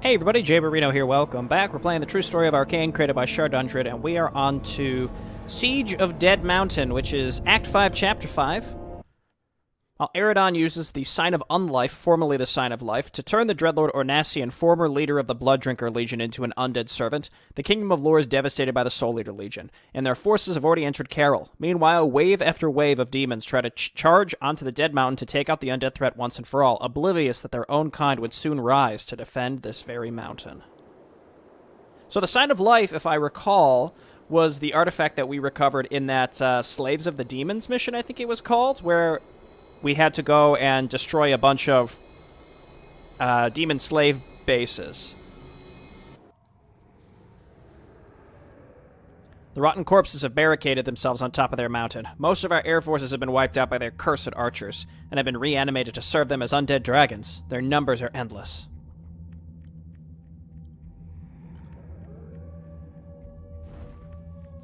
Hey everybody, Jay Barrino here, welcome back. We're playing the true story of Arkain, created by Shardundred, and we are on to Siege of Dead Mountain, which is Act 5, Chapter 5. While Eridon uses the Sign of Unlife, formerly the Sign of Life, to turn the Dreadlord Ornassian, former leader of the Blooddrinker Legion, into an undead servant, the Kingdom of Lore is devastated by the Soul Eater Legion, and their forces have already entered Carol. Meanwhile, wave after wave of demons try to charge onto the Dead Mountain to take out the undead threat once and for all, oblivious that their own kind would soon rise to defend this very mountain. So the Sign of Life, if I recall, was the artifact that we recovered in that Slaves of the Demons mission, I think it was called, where we had to go and destroy a bunch of demon slave bases. The rotten corpses have barricaded themselves on top of their mountain. Most of our air forces have been wiped out by their cursed archers, and have been reanimated to serve them as undead dragons. Their numbers are endless.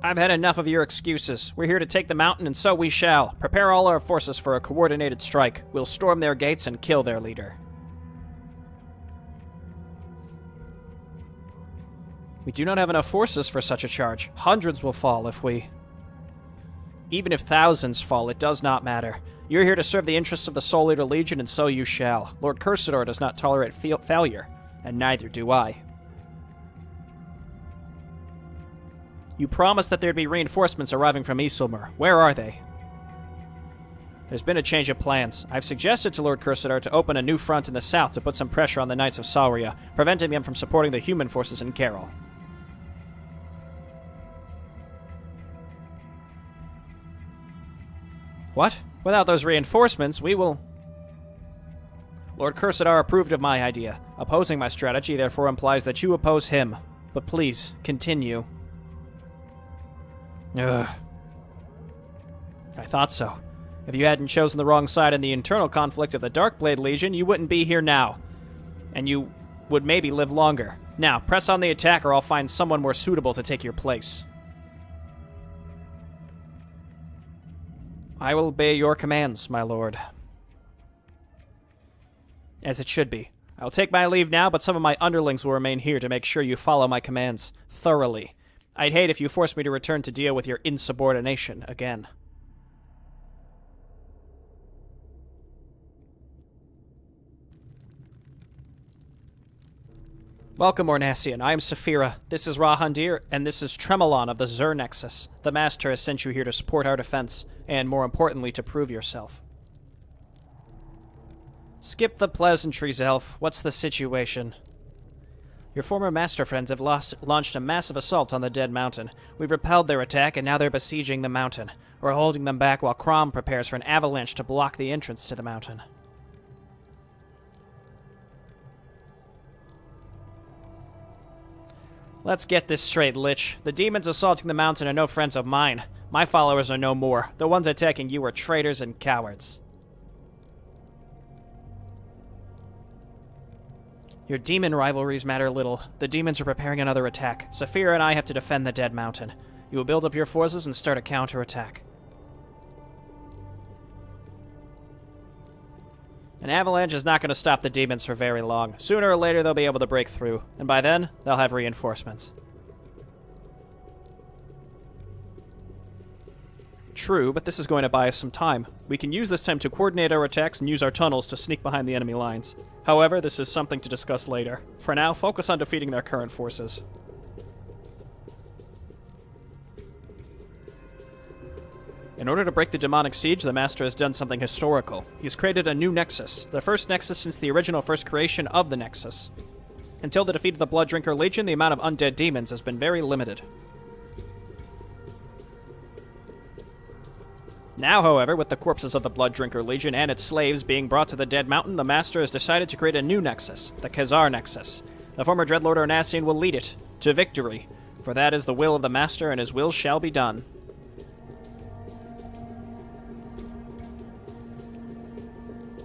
I've had enough of your excuses. We're here to take the mountain, and so we shall. Prepare all our forces for a coordinated strike. We'll storm their gates and kill their leader. We do not have enough forces for such a charge. Hundreds will fall if we... Even if thousands fall, it does not matter. You're here to serve the interests of the Soul Eater Legion, and so you shall. Lord Cursador does not tolerate failure, and neither do I. You promised that there'd be reinforcements arriving from Isilmer. Where are they? There's been a change of plans. I've suggested to Lord Cursador to open a new front in the south to put some pressure on the Knights of Sauria, preventing them from supporting the human forces in Carol. What? Without those reinforcements, we will... Lord Cursador approved of my idea. Opposing my strategy therefore implies that you oppose him. But please, continue. Ugh. I thought so. If you hadn't chosen the wrong side in the internal conflict of the Darkblade Legion, you wouldn't be here now. And you would maybe live longer. Now, press on the attack or I'll find someone more suitable to take your place. I will obey your commands, my lord. As it should be. I'll take my leave now, but some of my underlings will remain here to make sure you follow my commands thoroughly. I'd hate if you forced me to return to deal with your insubordination again. Welcome, Ornassian. I am Saphira. This is Rahandir, and this is Tremolon of the Zur Nexus. The Master has sent you here to support our defense, and more importantly, to prove yourself. Skip the pleasantries, Elf. What's the situation? Your former master friends have launched a massive assault on the Dead Mountain. We've repelled their attack, and now they're besieging the mountain. We're holding them back while Crom prepares for an avalanche to block the entrance to the mountain. Let's get this straight, Lich. The demons assaulting the mountain are no friends of mine. My followers are no more. The ones attacking you are traitors and cowards. Your demon rivalries matter little. The demons are preparing another attack. Saphira and I have to defend the Dead Mountain. You will build up your forces and start a counterattack. An avalanche is not going to stop the demons for very long. Sooner or later they'll be able to break through, and by then, they'll have reinforcements. True, but this is going to buy us some time. We can use this time to coordinate our attacks and use our tunnels to sneak behind the enemy lines. However, this is something to discuss later. For now, focus on defeating their current forces. In order to break the demonic siege, the Master has done something historical. He's created a new Nexus, the first Nexus since the original first creation of the Nexus. Until the defeat of the Blooddrinker Legion, the amount of undead demons has been very limited. Now, however, with the corpses of the Blooddrinker Legion and its slaves being brought to the Dead Mountain, the Master has decided to create a new Nexus, the Khazar Nexus. The former Dreadlord Ornassian will lead it to victory, for that is the will of the Master, and his will shall be done.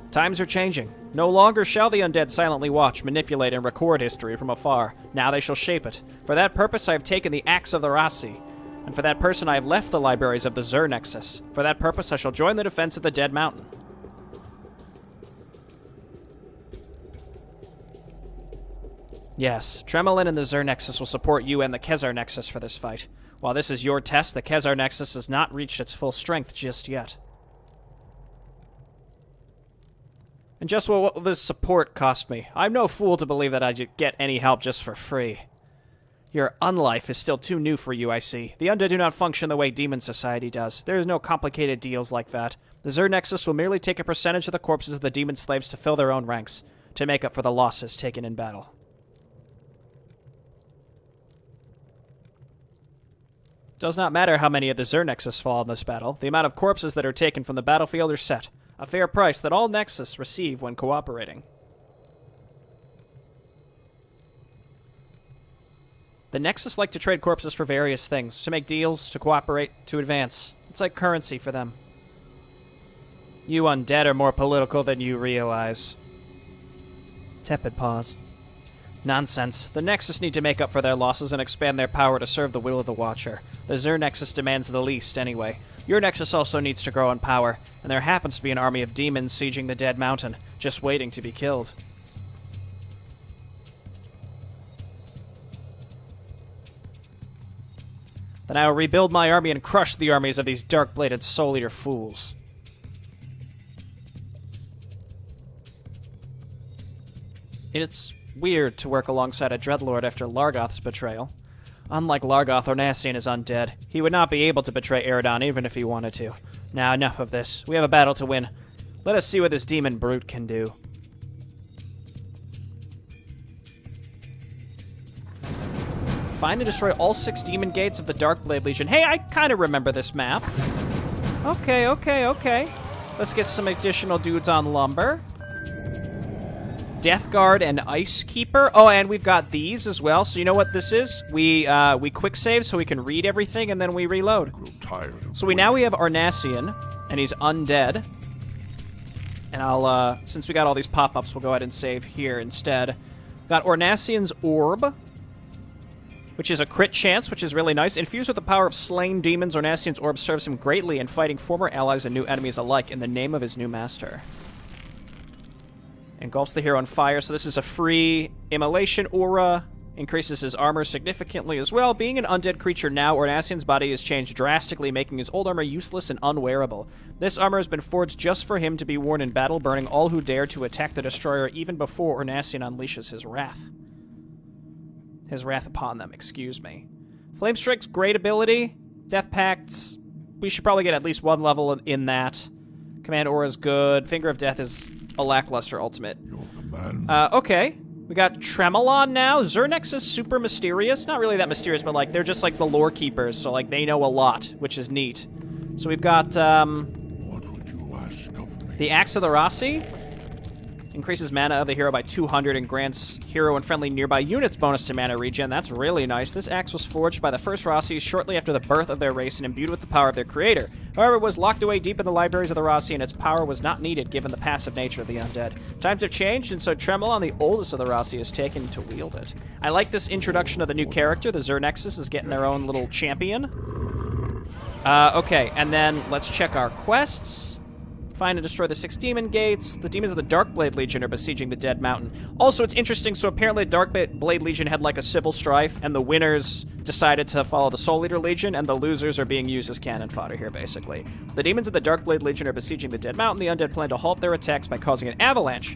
Times are changing. No longer shall the undead silently watch, manipulate, and record history from afar. Now they shall shape it. For that purpose I have taken the Axe of the Rasi. And for that person I have left the libraries of the Zur Nexus. For that purpose I shall join the defense of the Dead Mountain. Yes, Tremelin and the Xur Nexus will support you and the Kezar Nexus for this fight. While this is your test, the Kezar Nexus has not reached its full strength just yet. And just what will this support cost me? I'm no fool to believe that I'd get any help just for free. Your unlife is still too new for you, I see. The Undead do not function the way Demon Society does. There is no complicated deals like that. The Xur Nexus will merely take a percentage of the corpses of the demon slaves to fill their own ranks, to make up for the losses taken in battle. Does not matter how many of the Xur Nexus fall in this battle. The amount of corpses that are taken from the battlefield are set. A fair price that all Nexus receive when cooperating. The Nexus like to trade corpses for various things. To make deals, to cooperate, to advance. It's like currency for them. You Undead are more political than you realize. Tepid pause. Nonsense. The Nexus need to make up for their losses and expand their power to serve the will of the Watcher. The Xur Nexus demands the least, anyway. Your Nexus also needs to grow in power, and there happens to be an army of demons sieging the Dead Mountain, just waiting to be killed. Then I will rebuild my army and crush the armies of these dark-bladed Soul Eater fools. It's weird to work alongside a Dreadlord after Largoth's betrayal. Unlike Largoth, Ornasian is undead. He would not be able to betray Eredon even if he wanted to. Now, enough of this. We have a battle to win. Let us see what this demon brute can do. Find and destroy all 6 demon gates of the Darkblade Legion. Hey, I kind of remember this map. Okay. Let's get some additional dudes on lumber. Death Guard and Ice Keeper. Oh, and we've got these as well. So you know what this is? We quick save so we can read everything and then we reload. So we have Ornasian, and he's undead. And I'll since we got all these pop-ups, we'll go ahead and save here instead. Got Ornasian's Orb, which is a crit chance, which is really nice. Infused with the power of slain demons, Ornasian's Orb serves him greatly in fighting former allies and new enemies alike in the name of his new master. Engulfs the hero in fire, so this is a free immolation aura. Increases his armor significantly as well. Being an undead creature now, Ornasian's body has changed drastically, making his old armor useless and unwearable. This armor has been forged just for him to be worn in battle, burning all who dare to attack the Destroyer even before Ornasian unleashes his wrath. His wrath upon them, excuse me. Flame Strike's great ability. Death Pact, we should probably get at least 1 level in that. Command Aura is good. Finger of Death is a lackluster ultimate. Okay. We got Tremelin now. Xur Nexus is super mysterious. Not really that mysterious, but, like, they're just, like, the lore keepers, so, like, they know a lot, which is neat. So we've got, what would you ask of me? The Axe of the Rossi. Increases mana of the hero by 200 and grants hero and friendly nearby units bonus to mana regen. That's really nice. This axe was forged by the first Rossi shortly after the birth of their race and imbued with the power of their creator. However, it was locked away deep in the libraries of the Rossi, and its power was not needed given the passive nature of the undead. Times have changed, and so Tremelin, the oldest of the Rossi, is taken to wield it. I like this introduction of the new character. The Xur Nexus is getting their own little champion. Okay, and then let's check our quests. Find and destroy the 6 demon gates. The demons of the Darkblade Legion are besieging the Dead Mountain. Also, it's interesting, so apparently Darkblade Legion had like a civil strife, and the winners decided to follow the Soul Eater Legion, and the losers are being used as cannon fodder here, basically. The demons of the Darkblade Legion are besieging the Dead Mountain. The undead plan to halt their attacks by causing an avalanche.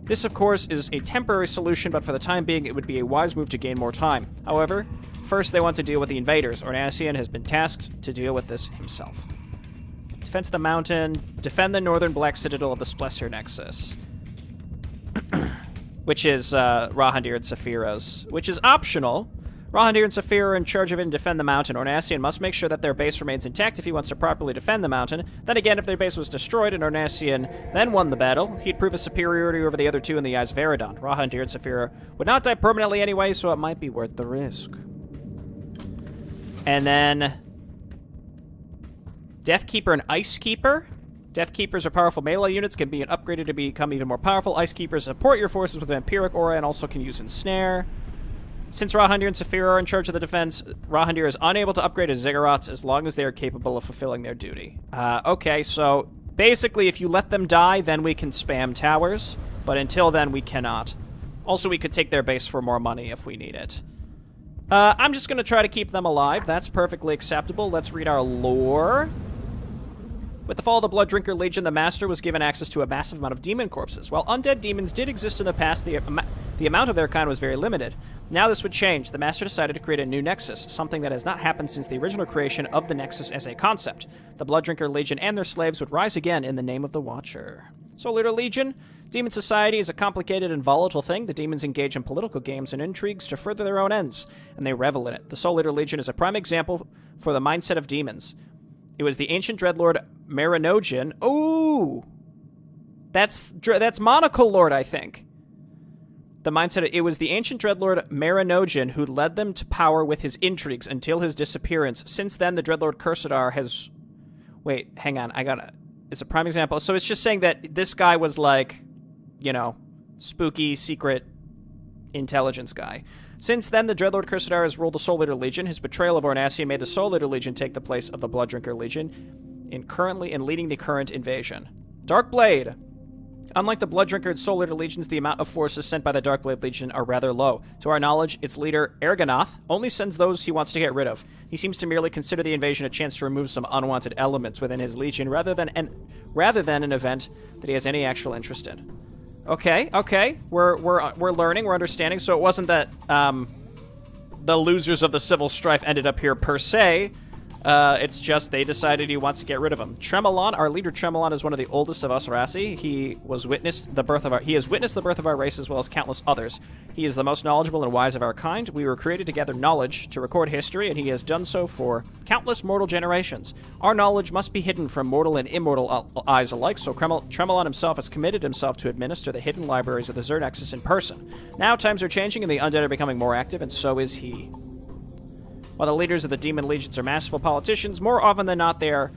This, of course, is a temporary solution, but for the time being, it would be a wise move to gain more time. However, first they want to deal with the invaders. Ornasian has been tasked to deal with this himself. Defense of the mountain, defend the northern black citadel of the Splessor Nexus, which is Rahandir and Sapphiro's, which is optional. Rahandir and Saphira are in charge of it and defend the mountain. Ornasian must make sure that their base remains intact if he wants to properly defend the mountain. Then again, if their base was destroyed and Ornasian then won the battle, he'd prove his superiority over the other two in the eyes of Eredon. Rahandir and Saphira would not die permanently anyway, so it might be worth the risk. And then Death Keeper and Ice Keeper. Death Keepers are powerful melee units, can be upgraded to become even more powerful. Ice Keepers support your forces with Vampiric Aura and also can use Ensnare. Since Rahandir and Saphira are in charge of the defense, Rahandir is unable to upgrade his Ziggurats as long as they are capable of fulfilling their duty. Okay, so basically if you let them die, then we can spam towers, but until then we cannot. Also, we could take their base for more money if we need it. I'm just going to try to keep them alive. That's perfectly acceptable. Let's read our lore. With the fall of the Blood Drinker Legion, the Master was given access to a massive amount of demon corpses. While undead demons did exist in the past, the amount of their kind was very limited. Now this would change. The Master decided to create a new Nexus, something that has not happened since the original creation of the Nexus as a concept. The Blood Drinker Legion and their slaves would rise again in the name of the Watcher. Soul Eater Legion. Demon society is a complicated and volatile thing. The demons engage in political games and intrigues to further their own ends, and they revel in it. The Soul Eater Legion is a prime example for the mindset of demons. It was the ancient dreadlord Marinogian. Ooh! That's Monocle Lord, I think. The mindset. It was the ancient dreadlord Marinogian who led them to power with his intrigues until his disappearance. Since then, the dreadlord Cursadar has... Wait, hang on. It's a prime example. So it's just saying that this guy was like, you know, spooky, secret intelligence guy. Since then, the Dreadlord Cursadar has ruled the Soul Eater Legion. His betrayal of Ornacia made the Soul Eater Legion take the place of the Blood Drinker Legion in leading the current invasion. Darkblade. Unlike the Blood Drinker and Soul Eater Legions, the amount of forces sent by the Darkblade Legion are rather low. To our knowledge, its leader, Ergonoth, only sends those he wants to get rid of. He seems to merely consider the invasion a chance to remove some unwanted elements within his legion rather than an event that he has any actual interest in. Okay. We're learning, we're understanding. So it wasn't that the losers of the civil strife ended up here per se. It's just they decided he wants to get rid of him. Tremolon, our leader Tremolon, is one of the oldest of us Rasi. He has witnessed the birth of our race as well as countless others. He is the most knowledgeable and wise of our kind. We were created to gather knowledge, to record history, and he has done so for countless mortal generations. Our knowledge must be hidden from mortal and immortal eyes alike, so Tremolon himself has committed himself to administer the hidden libraries of the Nexus in person. Now times are changing and the undead are becoming more active, and so is he. While the leaders of the demon legions are masterful politicians, more often than not they are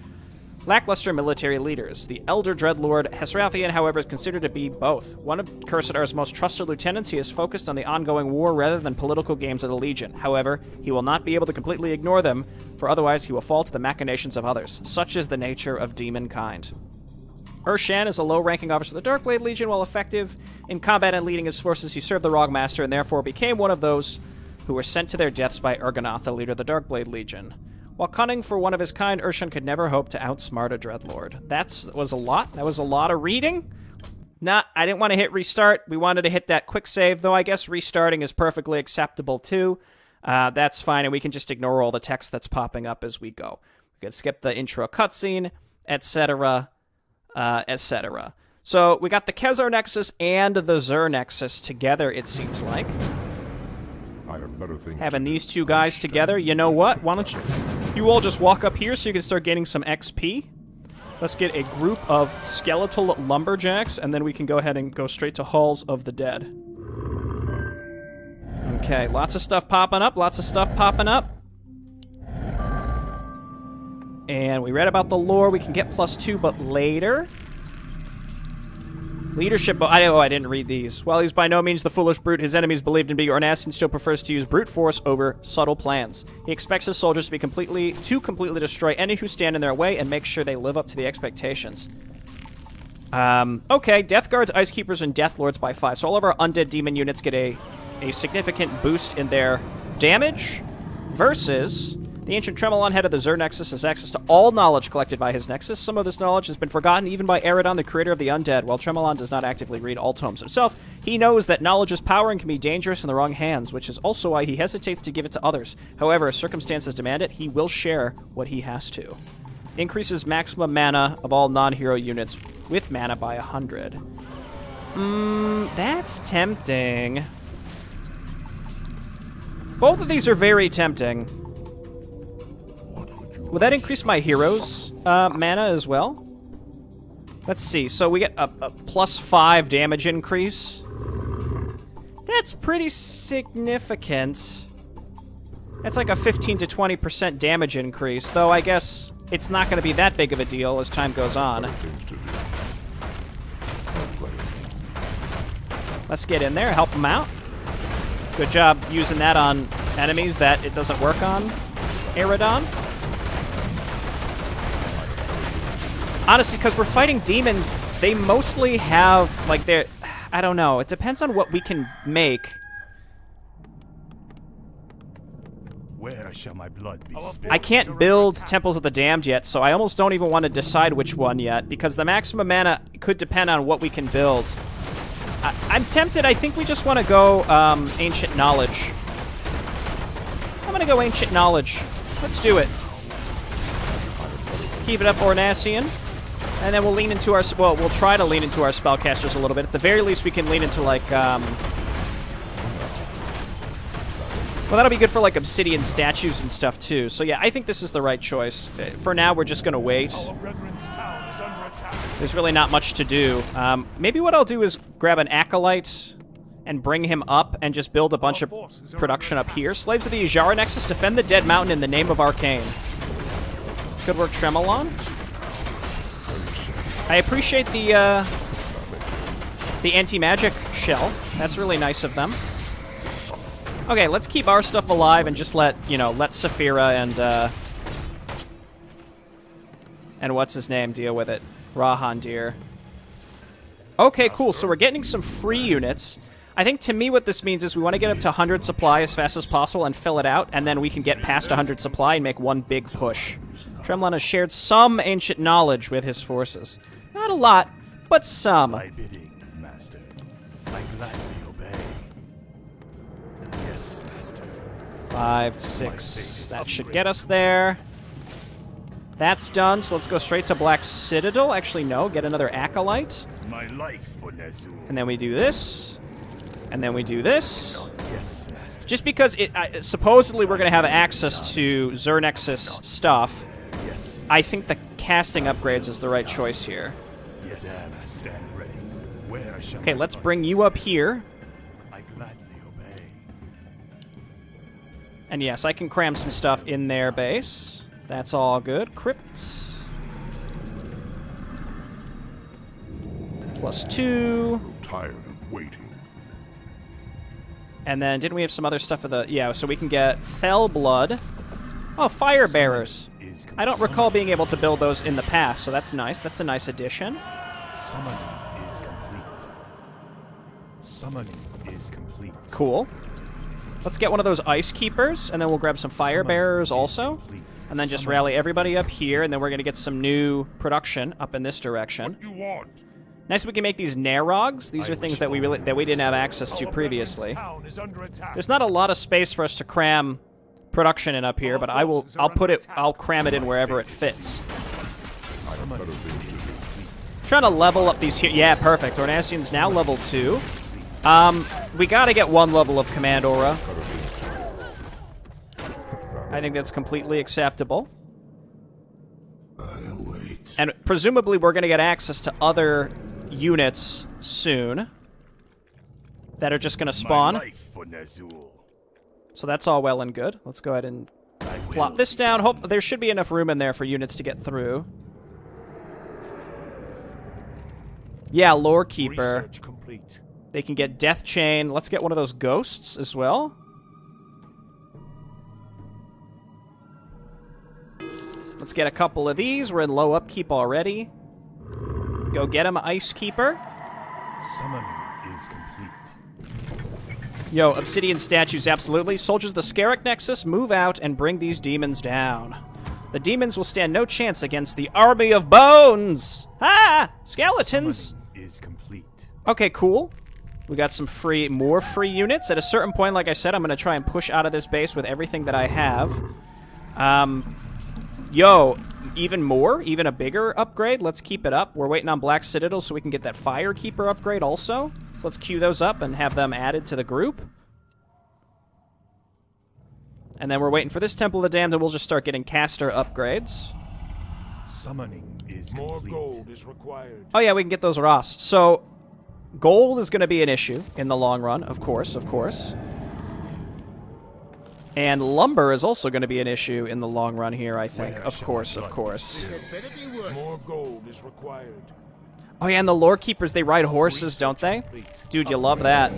lackluster military leaders. The elder dreadlord Hesrathian, however, is considered to be both. One of Cursadar's most trusted lieutenants, he is focused on the ongoing war rather than political games of the Legion. However, he will not be able to completely ignore them, for otherwise he will fall to the machinations of others. Such is the nature of demon kind. Urshan is a low-ranking officer of the Darkblade Legion. While effective in combat and leading his forces, he served the Wrong Master and therefore became one of those who were sent to their deaths by Ergonoth, the leader of the Darkblade Legion. While cunning for one of his kind, Urshan could never hope to outsmart a Dreadlord. That was a lot. That was a lot of reading. Nah, I didn't want to hit restart. We wanted to hit that quick save, though I guess restarting is perfectly acceptable too. That's fine, and we can just ignore all the text that's popping up as we go. We can skip the intro cutscene, etc., etc. So we got the Kezar Nexus and the Zur Nexus together, it seems like. Having these two guys together, you know what? Why don't you all just walk up here so you can start getting some XP? Let's get a group of skeletal lumberjacks, and then we can go ahead and go straight to Halls of the Dead. Okay, lots of stuff popping up, And we read about the lore. We can get +2, but later. Leadership... I didn't read these. While he's by no means the foolish brute his enemies believed in being, Ornacian still prefers to use brute force over subtle plans. He expects his soldiers to completely destroy any who stand in their way and make sure they live up to the expectations. Okay, Death Guards, Ice Keepers, and Death Lords by 5. So all of our undead demon units get a significant boost in their damage versus... The ancient Tremolon, head of the Zur Nexus, has access to all knowledge collected by his Nexus. Some of this knowledge has been forgotten even by Eridon, the creator of the Undead. While Tremolon does not actively read all tomes himself, he knows that knowledge is power and can be dangerous in the wrong hands, which is also why he hesitates to give it to others. However, as circumstances demand it, he will share what he has to. Increases maximum mana of all non-hero units with mana by 100. That's tempting. Both of these are very tempting. Will that increase my hero's mana as well? Let's see. So we get a +5 damage increase. That's pretty significant. That's like a 15 to 20% damage increase, though I guess it's not going to be that big of a deal as time goes on. Let's get in there, help them out. Good job using that on enemies that it doesn't work on, Eridon. Honestly, because we're fighting demons, they mostly have, like, I don't know. It depends on what we can make. Where shall my blood be spilled? I can't build Temples of the Damned yet, so I almost don't even want to decide which one yet, because the maximum mana could depend on what we can build. I'm tempted. I think we just want to go Ancient Knowledge. I'm going to go Ancient Knowledge. Let's do it. Keep it up, Ornasian. And then we'll lean into our... Well, we'll try to lean into our spellcasters a little bit. At the very least, we can lean into, like... Well, that'll be good for, like, obsidian statues and stuff, too. So, yeah, I think this is the right choice. For now, we're just going to wait. There's really not much to do. Maybe what I'll do is grab an Acolyte and bring him up and just build a bunch of production up here. Slaves of the Ijara Nexus, defend the Dead Mountain in the name of Arkain. Good work, Tremolon. I appreciate the anti-magic shell. That's really nice of them. Okay, let's keep our stuff alive and just let, you know, let Saphira and what's his name deal with it. Rahandir. Okay, cool. So we're getting some free units. I think to me what this means is we want to get up to 100 supply as fast as possible and fill it out, and then we can get past 100 supply and make one big push. Tremlon has shared some ancient knowledge with his forces. Not a lot, but some. My bidding, master. I gladly obey. Yes, master. 5, 6. That should get us there. That's done, so let's go straight to Black Citadel. Actually, no, get another Acolyte. My life for Nezul. And then we do this. And then we do this. Yes, master. Just because supposedly we're going to have access to Xernexus stuff, Yes. I think the casting upgrades is the right choice here. Yes, stand ready. Where shall Okay, my let's blood bring you up here. I gladly obey. And yes, I can cram some stuff in their base. That's all good. Crypt. +2. Tired of waiting. And then, didn't we have some other stuff for the... Yeah, so we can get Fell Blood. Oh, Fire Bearers. I don't recall being able to build those in the past, so that's nice. That's a nice addition. Summoning is complete. Summoning is complete. Cool. Let's get one of those Ice Keepers, and then we'll grab some Fire Bearers also. And then just rally everybody up here, and then we're going to get some new production up in this direction. What you want? Nice we can make these Narogs. These are things that we didn't have access to previously. There's not a lot of space for us to cram production in up here, but I'll cram it in wherever it fits. Trying to level up these here. Yeah, perfect. Ornasian's now level 2. We gotta get one level of Command Aura. I think that's completely acceptable. And presumably we're gonna get access to other units soon that are just gonna spawn. So that's all well and good. Let's go ahead and plop this down. Hope there should be enough room in there for units to get through. Yeah, Lore Keeper. They can get Death Chain. Let's get one of those ghosts as well. Let's get a couple of these. We're in low upkeep already. Go get him, Ice Keeper. Summoning is complete. Yo, Obsidian Statues, absolutely. Soldiers of the Scarric Nexus, move out and bring these demons down. The demons will stand no chance against the army of bones! Ah! Skeletons! Summoning is complete. Okay, cool. We got some more free units. At a certain point, like I said, I'm going to try and push out of this base with everything that I have. Yo, even more? Even a bigger upgrade? Let's keep it up. We're waiting on Black Citadel so we can get that Fire Keeper upgrade also. So let's queue those up and have them added to the group. And then we're waiting for this Temple of the Damned, and we'll just start getting caster upgrades. Summoning is More complete. gold is required. Oh yeah, we can get those Ross. So, gold is going to be an issue in the long run, of course, of course. And lumber is also going to be an issue in the long run here, I think. Of course, of course. More gold is required. Oh yeah, and the Lore Keepers, they ride horses, don't they? Dude, you love that.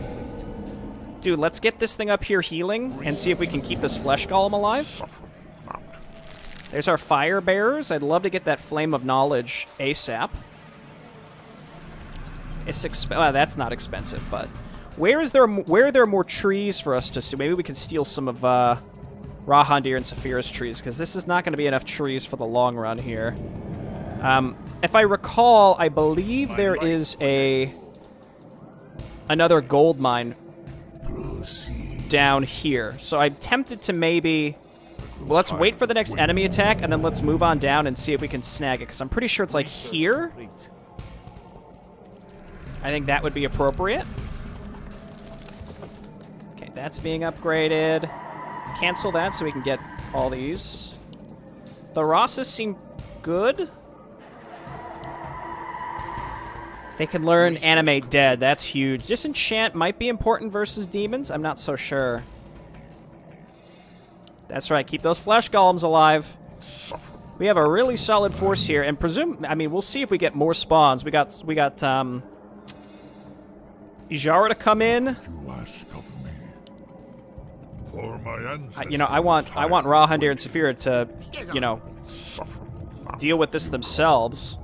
Dude, let's get this thing up here healing and see if we can keep this Flesh Golem alive. There's our Fire Bearers. I'd love to get that Flame of Knowledge ASAP. Well, that's not expensive, but where are there more trees for us to see? Maybe we can steal some of Rahandir and Saphira's trees, because this is not going to be enough trees for the long run here. If I recall, I believe there is another gold mine down here. So I'm tempted to maybe... Well, let's wait for the next enemy attack, and then let's move on down and see if we can snag it, because I'm pretty sure it's like here. I think that would be appropriate. Okay, that's being upgraded. Cancel that so we can get all these. The Rosses seem good. They can learn animate dead. That's huge. Disenchant might be important versus demons. I'm not so sure. That's right. Keep those flesh golems alive. We have a really solid force here, and we'll see if we get more spawns. We got Ijara to come in. I want Rahandir and Saphira to, deal with this themselves.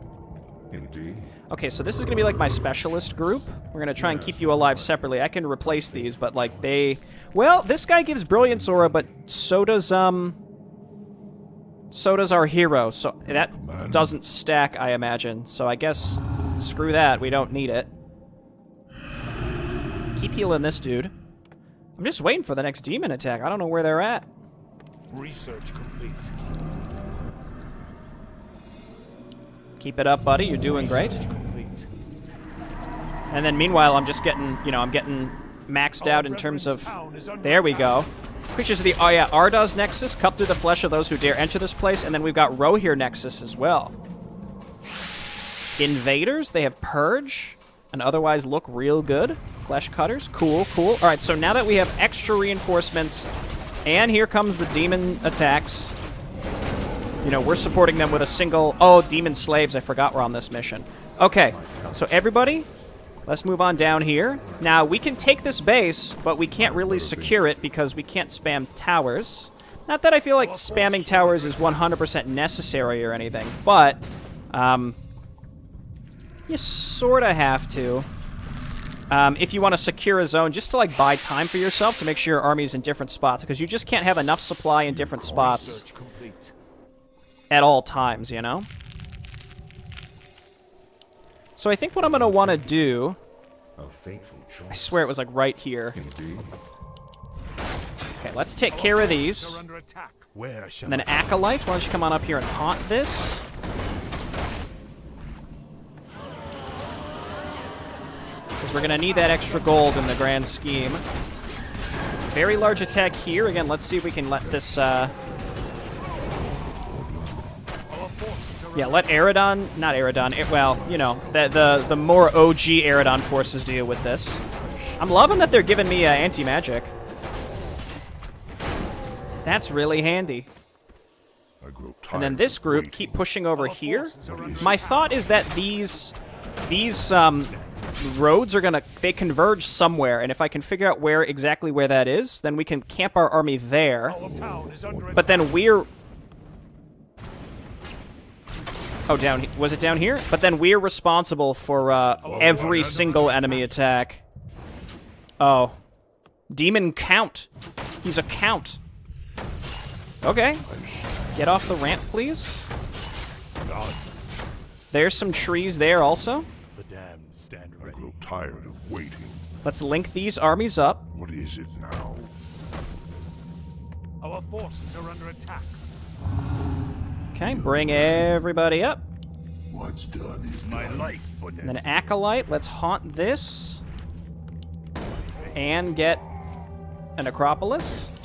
Indeed. Okay, so this is going to be like my specialist group. We're going to try and keep you alive separately. I can replace these, but like well, this guy gives Brilliance Aura, but so does our hero. So that doesn't stack, I imagine. So I guess screw that. We don't need it. Keep healing this dude. I'm just waiting for the next demon attack. I don't know where they're at. Research complete. Keep it up, buddy. You're doing great. And then meanwhile, I'm just getting, I'm getting maxed out in terms of... There we go. Creatures of the... Oh yeah, Ardaz Nexus. Cut through the flesh of those who dare enter this place. And then we've got Rohir Nexus as well. Invaders. They have Purge. And otherwise look real good. Flesh Cutters. Cool, cool. Alright, so now that we have extra reinforcements... And here comes the demon attacks... we're supporting them with a single... Oh, demon slaves. I forgot we're on this mission. Okay, so everybody, let's move on down here. Now, we can take this base, but we can't really secure it because we can't spam towers. Not that I feel like spamming towers is 100% necessary or anything, but you sort of have to. If you want to secure a zone, just to like buy time for yourself to make sure your army is in different spots, because you just can't have enough supply in different spots at all times, So I think what I'm going to want to do... I swear it was like right here. Okay, let's take care of these. And then Acolyte, why don't you come on up here and haunt this? Because we're going to need that extra gold in the grand scheme. Very large attack here. Again, let's see if we can let this... Yeah, let Eridon... Not Eridon. The more OG Eridon forces deal with this. I'm loving that they're giving me anti-magic. That's really handy. And then this group keep pushing over here. My thought is that these roads are gonna... They converge somewhere, and if I can figure out exactly where that is, then we can camp our army there. But then we're... Oh, was it down here? But then we're responsible for every single enemy attack. Oh. Demon Count. He's a count. Okay. Get off the ramp, please. There's some trees there also. The damned stand ready. I grow tired of waiting. Let's link these armies up. What is it now? Our forces are under attack. Okay, bring everybody up. What's done is My done. life for And then Acolyte, let's haunt this. And get an Acropolis.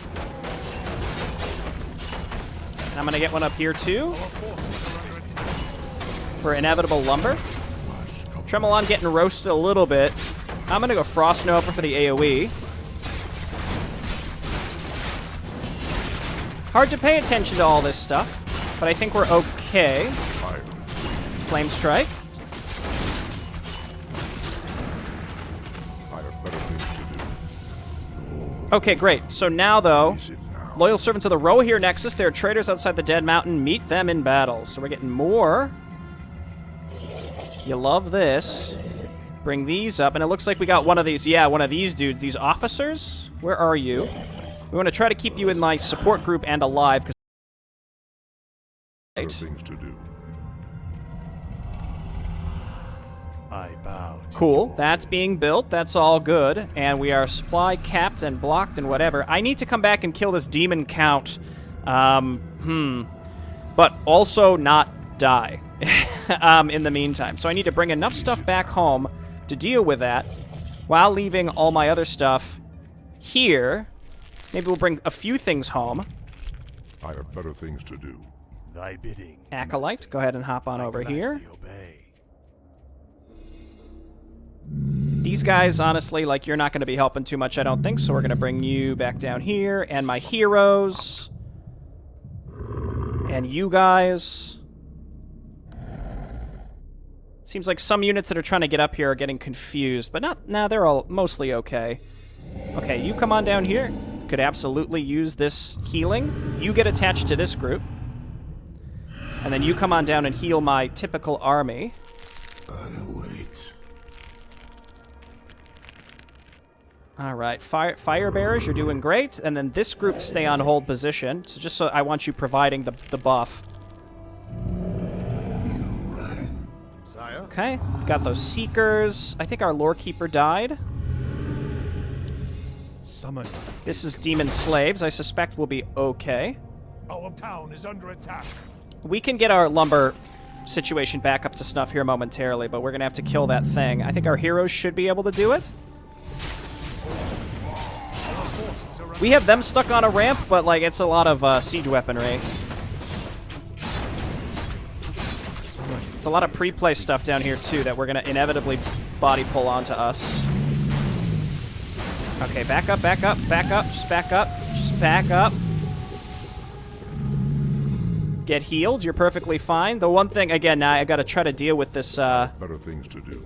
And I'm going to get one up here too. For Inevitable Lumber. Tremolon getting roasted a little bit. I'm going to go Frost Nova for the AoE. Hard to pay attention to all this stuff. But I think we're okay. Flame Strike. Okay, great. So now, though, loyal servants of the Rohir Nexus, there are traitors outside the Dead Mountain. Meet them in battle. So we're getting more. You love this. Bring these up, and it looks like we got one of these. Yeah, one of these dudes. These officers? Where are you? We want to try to keep you in my support group and alive. Other things to do. I bow to Cool. your That's being built. That's all good. And we are supply capped and blocked and whatever. I need to come back and kill this demon count. But also not die in the meantime. So I need to bring enough stuff back home to deal with that while leaving all my other stuff here. Maybe we'll bring a few things home. I have better things to do. thy bidding. Acolyte, go ahead and hop on over here. Gladly obey. These guys, honestly, like, you're not going to be helping too much, I don't think, so we're going to bring you back down here. And my heroes. And you guys. Seems like some units that are trying to get up here are getting confused, but not. Nah, they're all mostly okay. Okay, you come on down here. Could absolutely use this healing. You get attached to this group. And then you come on down and heal my typical army. I await. Alright, fire bearers, you're doing great. And then this group stay on hold position. So just so I want you providing the buff. Sire? Okay, we've got those seekers. I think our lore keeper died. Summon. This is demon slaves. I suspect we'll be okay. Our town is under attack. We can get our lumber situation back up to snuff here momentarily, but we're going to have to kill that thing. I think our heroes should be able to do it. We have them stuck on a ramp, but, like, it's a lot of siege weaponry. It's a lot of pre-play stuff down here, too, that we're going to inevitably body pull onto us. Okay, back up, back up, back up, just back up, just back up. Get healed, you're perfectly fine. The one thing, again, now I gotta try to deal with this, Better things to do.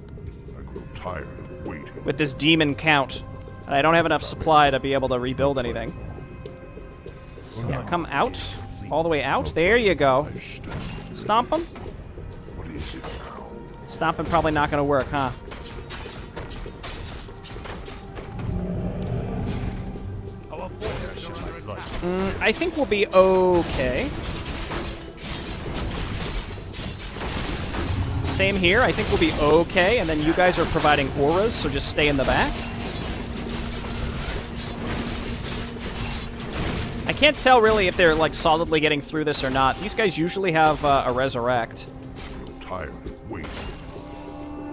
I grow tired of waiting. with this demon count. And I don't have enough supply to be able to rebuild anything. Yeah, come out. All the way out. There you go. Stomp him? What is it now? Stomping probably not gonna work, huh? Our forces are under attack. I think we'll be okay. Same here. I think we'll be okay. And then you guys are providing auras, so just stay in the back. I can't tell really if they're like solidly getting through this or not. These guys usually have a resurrect. I'm tired of waiting.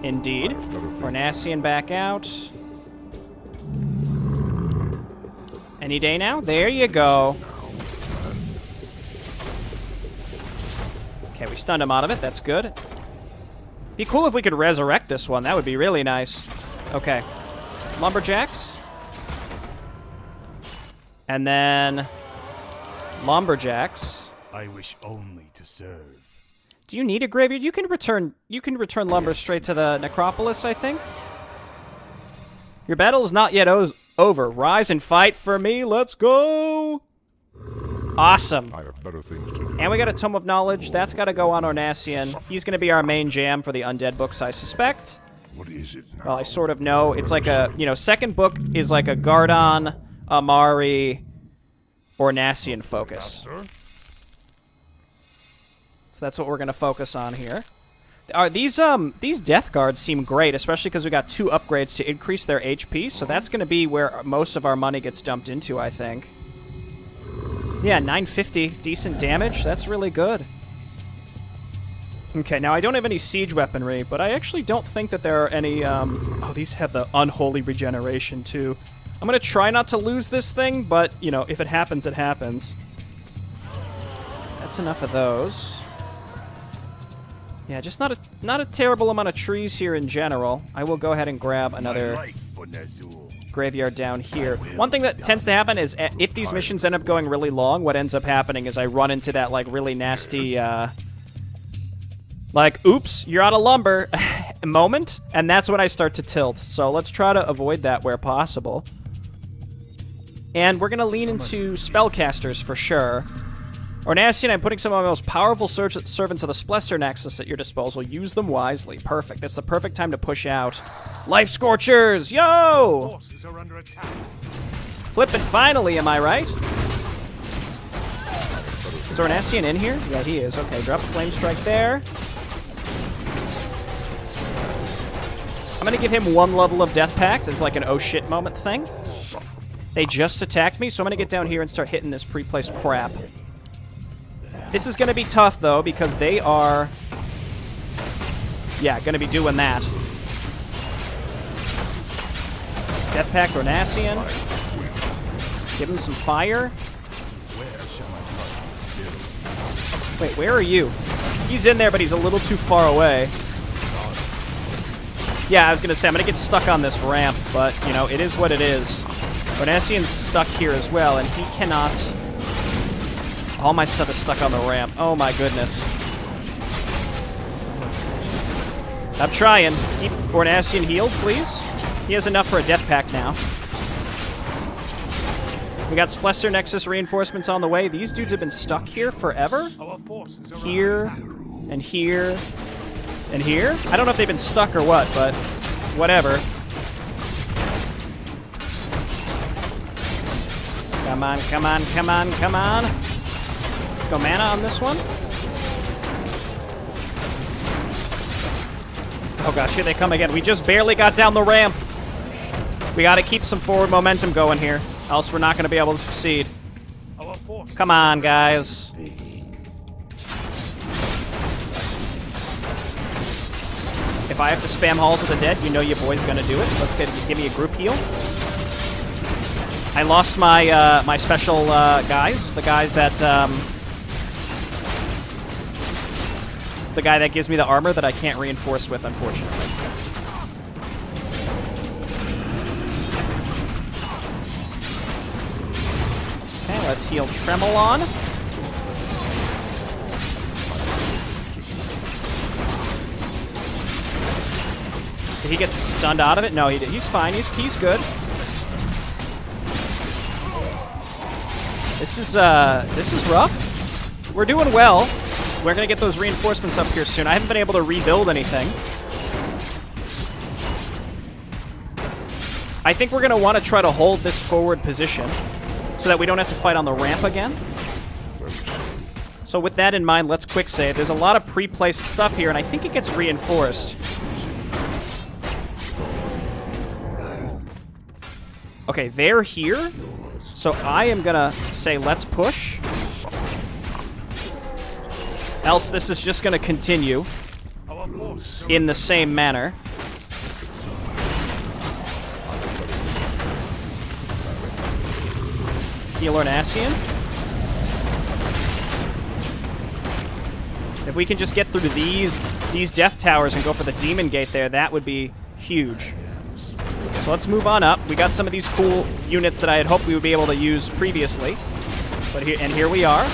Indeed. Ornassian back out. Any day now? There you go. Okay, we stunned him out of it. That's good. Be cool if we could resurrect this one. That would be really nice. Okay. Lumberjacks. And then lumberjacks. I wish only to serve. Do you need a graveyard? You can return lumber straight to the necropolis, I think. Your battle is not yet over. Rise and fight for me. Let's go. Awesome. I have better things to do. And we got a Tome of Knowledge. That's got to go on Ornassian. He's going to be our main jam for the Undead books, I suspect. What is it now? Well, I sort of know. It's like a, second book is like a Gardon, Amari, Ornassian focus. Sir? So that's what we're going to focus on here. These Death Guards seem great, especially because we got 2 upgrades to increase their HP, so that's going to be where most of our money gets dumped into, I think. Yeah, 950, decent damage. That's really good. Okay, now I don't have any siege weaponry, but I actually don't think that there are any, oh, these have the unholy regeneration, too. I'm going to try not to lose this thing, but, if it happens, it happens. That's enough of those. Yeah, just not a terrible amount of trees here in general. I will go ahead and grab another graveyard down here. One thing that tends to happen is if these missions end up going really long, what ends up happening is I run into that, like, really nasty, like, oops, you're out of lumber moment, and that's when I start to tilt. So let's try to avoid that where possible. And we're going to lean into spellcasters for sure. Ornacian, I'm putting some of my most powerful servants of the Splesser Nexus at your disposal. Use them wisely. Perfect. That's the perfect time to push out. Life Scorchers! Yo! Forces are under attack. Flippin' finally, am I right? Is Ornacian in here? Yeah, he is. Okay, drop a Flame Strike there. I'm gonna give him 1 level of Death Pacts as like an oh shit moment thing. They just attacked me, so I'm gonna get down here and start hitting this pre-placed crap. This is gonna be tough, though, because they are... yeah, gonna be doing that. Death Pact Ornacian. Give him some fire. Wait, where are you? He's in there, but he's a little too far away. Yeah, I was gonna say, I'm gonna get stuck on this ramp, but, you know, it is what it is. Ornacian's stuck here as well, and he cannot... all my stuff is stuck on the ramp. Oh my goodness. I'm trying. Keep Ornacian healed, please. He has enough for a Death Pact now. We got Splesser Nexus reinforcements on the way. These dudes have been stuck here forever. Here, and here, and here. I don't know if they've been stuck or what, but whatever. Come on, come on, come on, come on. Let's go mana on this one. Oh gosh, here they come again. We just barely got down the ramp. We gotta keep some forward momentum going here, else we're not gonna be able to succeed. Come on, guys. If I have to spam Halls of the Dead, you know your boy's gonna do it. Let's give me a group heal. I lost my my special guys, the guys that the guy that gives me the armor that I can't reinforce with, unfortunately. Okay, let's heal Tremolon. Did he get stunned out of it? No, he did. He's fine. He's good. This is rough. We're doing well. We're gonna get those reinforcements up here soon. I haven't been able to rebuild anything. I think we're gonna want to try to hold this forward position so that we don't have to fight on the ramp again. So with that in mind, let's quick save. There's a lot of pre-placed stuff here, and I think it gets reinforced. Okay, they're here. So I am gonna say let's push. Else this is just gonna continue in the same manner. Heal Ornacian. If we can just get through these death towers and go for the demon gate there, that would be huge. So let's move on up. We got some of these cool units that I had hoped we would be able to use previously. But here we are.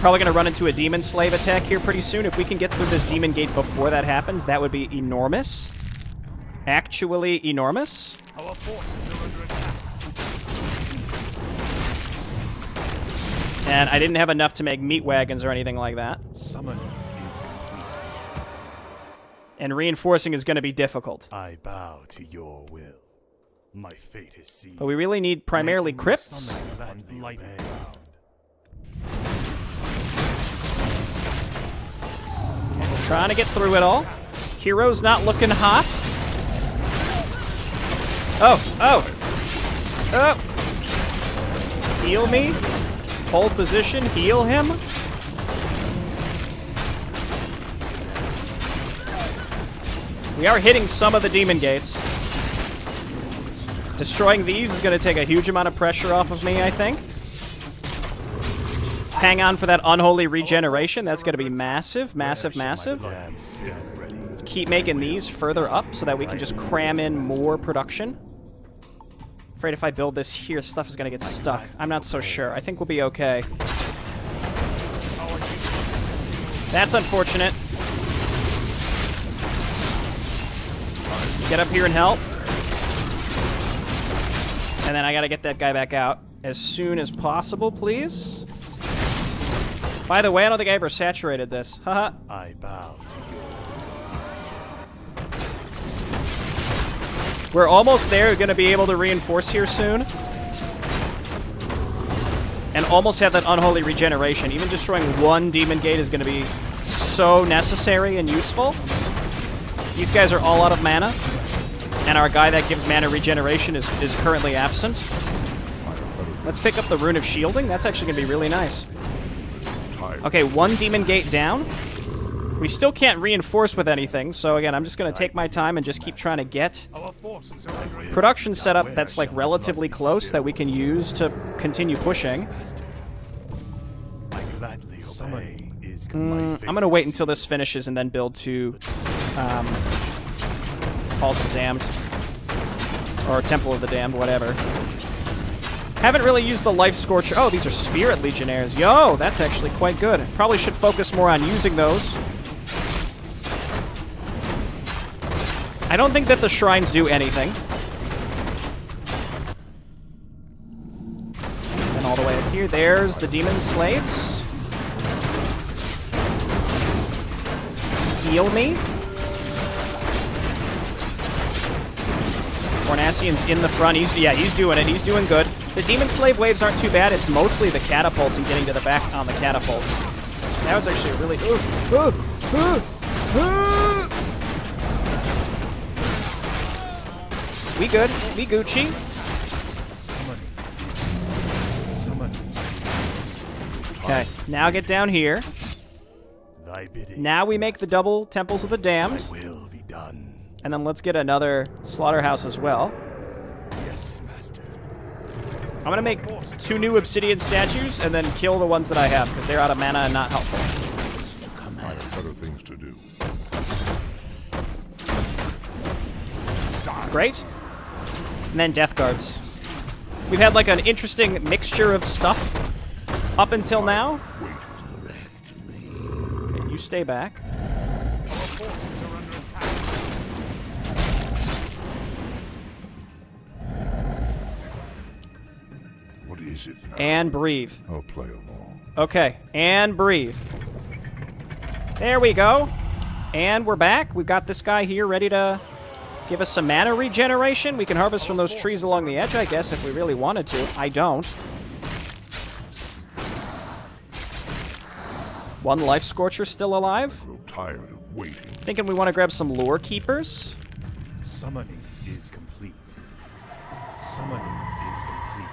Probably going to run into a demon slave attack here pretty soon. If we can get through this demon gate before that happens, that would be enormous. Actually enormous. Our forces are under attack. And I didn't have enough to make meat wagons or anything like that. Summon is complete. And reinforcing is going to be difficult. I bow to your will. My fate is sealed. But we really need primarily crypts. Light And we're trying to get through it all. Hero's not looking hot. Oh. Heal me. Hold position. Heal him. We are hitting some of the demon gates. Destroying these is going to take a huge amount of pressure off of me, I think. Hang on for that unholy regeneration. That's going to be massive, massive, massive. Keep making these further up so that we can just cram in more production. Afraid if I build this here, stuff is going to get stuck. I'm not so sure. I think we'll be okay. That's unfortunate. Get up here and help. And then I gotta get that guy back out as soon as possible, please. By the way, I don't think I ever saturated this. Haha. I bow to you. We're almost there. We're gonna be able to reinforce here soon. And almost have that unholy regeneration. Even destroying one demon gate is gonna be so necessary and useful. These guys are all out of mana. And our guy that gives mana regeneration is currently absent. Let's pick up the Rune of Shielding. That's actually going to be really nice. Okay, one demon gate down. We still can't reinforce with anything, so again, I'm just going to take my time and just keep trying to get production set up that's like relatively close that we can use to continue pushing. I'm going to wait until this finishes and then build to Halls of the Damned. Or Temple of the Damned, whatever. Haven't really used the Life Scorcher. Oh, these are Spirit Legionnaires. Yo, that's actually quite good. Probably should focus more on using those. I don't think that the shrines do anything. And all the way up here, there's the Demon Slaves. Heal me. Ornassian's in the front. He's doing it. He's doing good. The Demon Slave waves aren't too bad. It's mostly the catapults and getting to the back on the catapults. That was actually a really... We good. We Gucci. Okay, now get down here. Now we make the double Temples of the Damned. And then let's get another slaughterhouse as well. Yes, master. I'm going to make 2 new obsidian statues and then kill the ones that I have because they're out of mana and not helpful. I have better things to do. Great. And then Death Guards. We've had like an interesting mixture of stuff up until now. Okay, you stay back. What is it now? And breathe. I'll play along. Okay, and breathe. There we go. And we're back. We've got this guy here ready to give us some mana regeneration. We can harvest from those trees along the edge, I guess, if we really wanted to. I don't. One Life Scorcher still alive. I'm tired of waiting. Thinking we want to grab some Lore Keepers. Summoning is complete. Summoning is complete.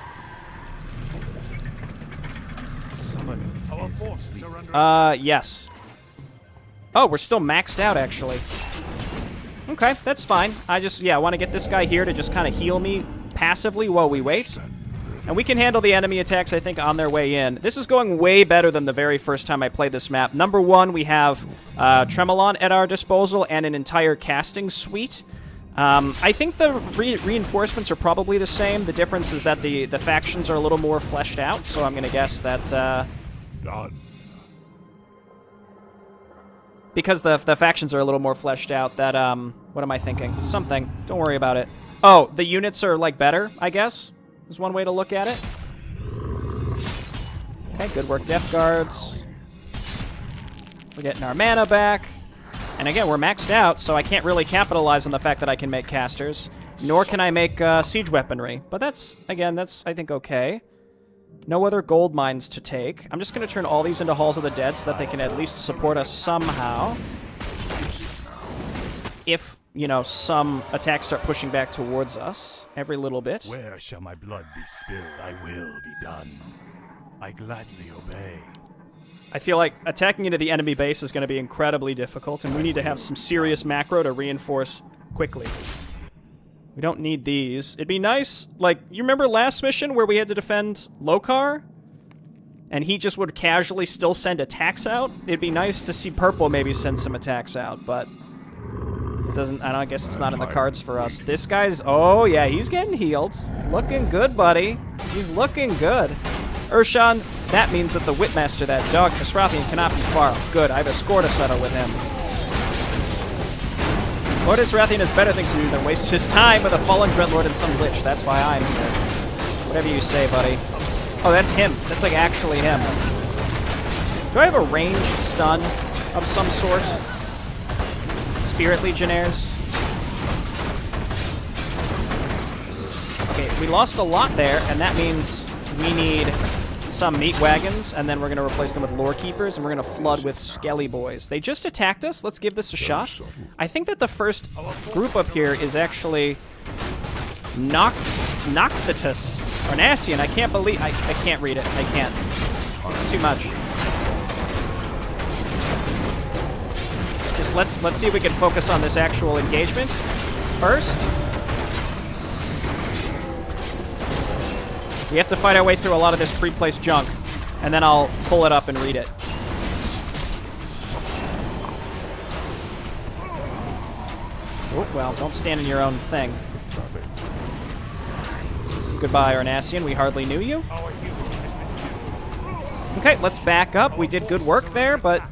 Summoning Our forces are under yes. Oh, we're still maxed out, actually. Okay, that's fine. I want to get this guy here to just kind of heal me passively while we wait. And we can handle the enemy attacks, I think, on their way in. This is going way better than the very first time I played this map. Number one, we have Tremolon at our disposal and an entire casting suite. I think the reinforcements are probably the same. The difference is that the factions are a little more fleshed out, so I'm going to guess that... because the factions are a little more fleshed out, that, what am I thinking? Something. Don't worry about it. Oh, the units are, like, better, I guess? Is one way to look at it. Okay, good work, Death Guards. We're getting our mana back. And again, we're maxed out, so I can't really capitalize on the fact that I can make casters. Nor can I make siege weaponry. But that's, again, that's, I think, okay. No other gold mines to take. I'm just going to turn all these into Halls of the Dead so that they can at least support us somehow. If, you know, some attacks start pushing back towards us every little bit. Where shall my blood be spilled? Thy will be done. I gladly obey. I feel like attacking into the enemy base is going to be incredibly difficult, and we need to have some serious macro to reinforce quickly. We don't need these. It'd be nice, like, you remember last mission where we had to defend Lokar? And he just would casually still send attacks out? It'd be nice to see Purple maybe send some attacks out, but it doesn't, I guess it's not in the cards for us. This guy's, oh yeah, he's getting healed. Looking good, buddy. He's looking good. Urshan, that means that the Whipmaster, that dog Kasrathian, cannot be far. Good, I have a score to settle with him. Lord Israthian has better things to do than waste his time with a fallen Dreadlord and some Lich. That's why I'm here. Whatever you say, buddy. Oh, that's him. That's like actually him. Do I have a ranged stun of some sort? Spirit Legionnaires? Okay, we lost a lot there, and that means we need some meat wagons, and then we're going to replace them with lore keepers, and we're going to flood with skelly boys. They just attacked us. Let's give this a shot. I think that the first group up here is actually Noctitus or Nassian. I can't believe I can't read it. I can't. It's too much. Just let's see if we can focus on this actual engagement first. We have to fight our way through a lot of this pre-placed junk, and then I'll pull it up and read it. Oh, well, don't stand in your own thing. Goodbye, Arnassian. We hardly knew you. Okay, let's back up. We did good work there, but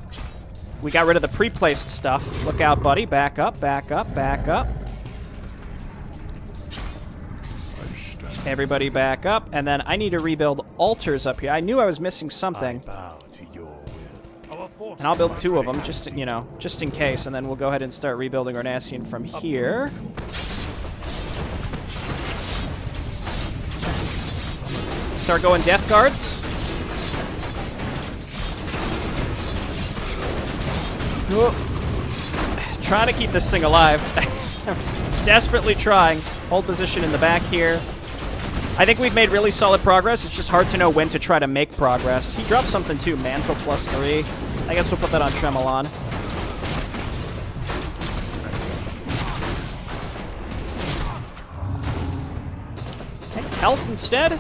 we got rid of the pre-placed stuff. Look out, buddy. Back up, back up, back up. Everybody back up, and then I need to rebuild altars up here. I knew I was missing something. And I'll build 2 of them, just, you know, just in case, and then we'll go ahead and start rebuilding Arnassian from here. Start going Death Guards. Whoa. Trying to keep this thing alive. Desperately trying. Hold position in the back here. I think we've made really solid progress. It's just hard to know when to try to make progress. He dropped something too. Mantle +3. I guess we'll put that on Tremolon. Okay, health instead.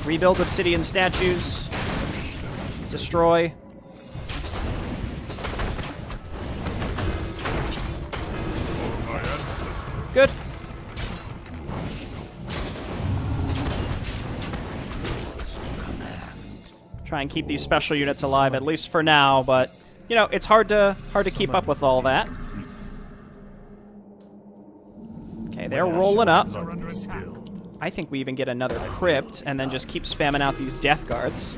Rebuild obsidian statues. Destroy. Good. Try and keep these special units alive, at least for now, but, you know, it's hard to keep up with all that. Okay, they're rolling up. I think we even get another crypt, and then just keep spamming out these death guards.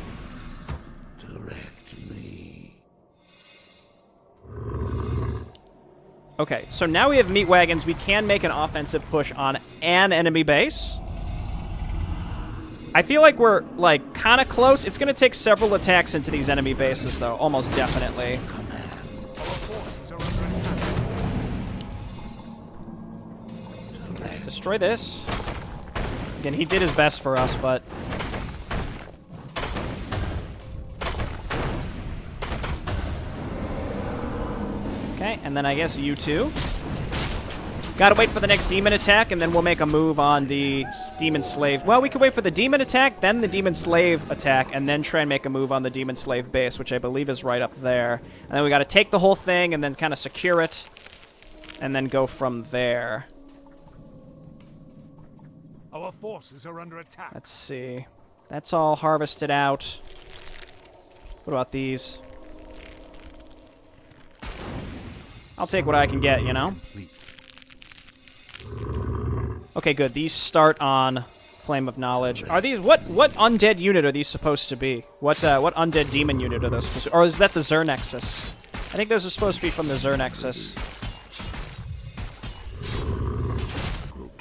Okay, so now we have meat wagons. We can make an offensive push on an enemy base. I feel like we're, like, kind of close. It's going to take several attacks into these enemy bases, though, almost definitely. Okay, destroy this. Again, he did his best for us, but... Okay, and then I guess you two. Gotta wait for the next demon attack, and then we'll make a move on the demon slave. Well, we could wait for the demon attack, then the demon slave attack, and then try and make a move on the demon slave base, which I believe is right up there. And then we gotta take the whole thing and then kind of secure it, and then go from there. Our forces are under attack. Let's see. That's all harvested out. What about these? I'll take what I can get, you know? Okay, good. These start on Flame of Knowledge. Are these... What undead unit are these supposed to be? What undead demon unit are those supposed to... Or is that the Nexus? I think those are supposed to be from the Nexus.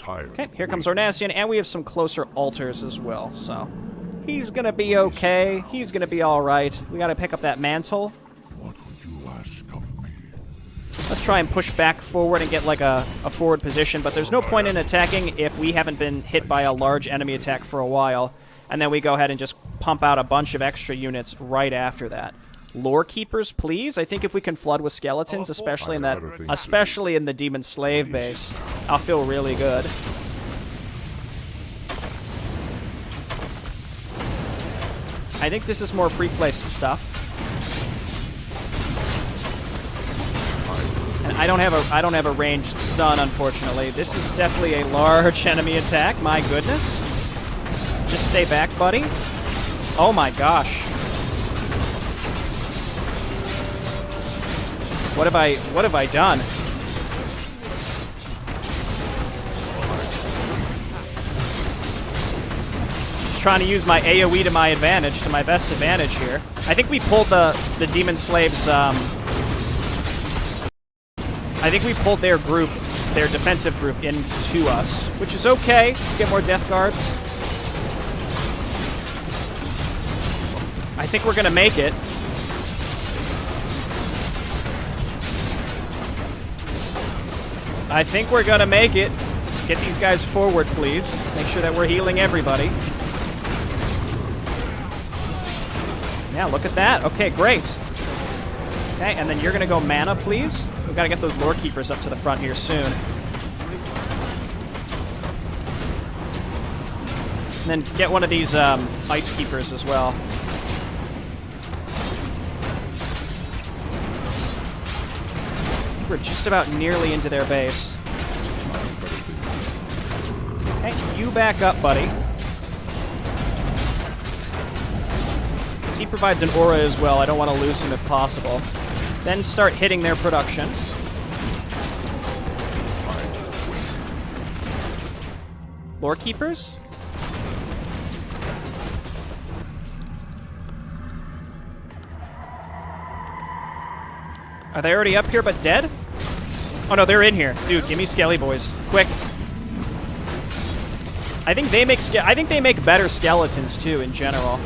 Okay, here comes Arnassian, and we have some closer altars as well, so... He's gonna be okay. He's gonna be alright. We gotta pick up that mantle. What would you ask of me? Let's try and push back forward and get like a forward position, but there's no point in attacking if we haven't been hit by a large enemy attack for a while. And then we go ahead and just pump out a bunch of extra units right after that. Lore keepers, please. I think if we can flood with skeletons, especially in the demon slave base, I'll feel really good. I think this is more pre-placed stuff. And I don't have a ranged stun, unfortunately. This is definitely a large enemy attack. My goodness. Just stay back, buddy. Oh my gosh. What have I done? trying to use my AoE to my advantage, to my best advantage here. I think we pulled the demon slaves. I think we pulled their group, their defensive group, into us, which is okay. Let's get more death guards. I think we're gonna make it. I think we're gonna make it. Get these guys forward, please. Make sure that we're healing everybody. Yeah, look at that. Okay, great. Okay, and then you're gonna go mana, please. We've got to get those lore keepers up to the front here soon. And then get one of these ice keepers as well. We're just about nearly into their base. Okay, you back up, buddy. He provides an aura as well. I don't want to lose him if possible. Then start hitting their production. Lore keepers? Are they already up here but dead? Oh no, they're in here. Dude, give me skelly boys. Quick. I think they make better skeletons too in general.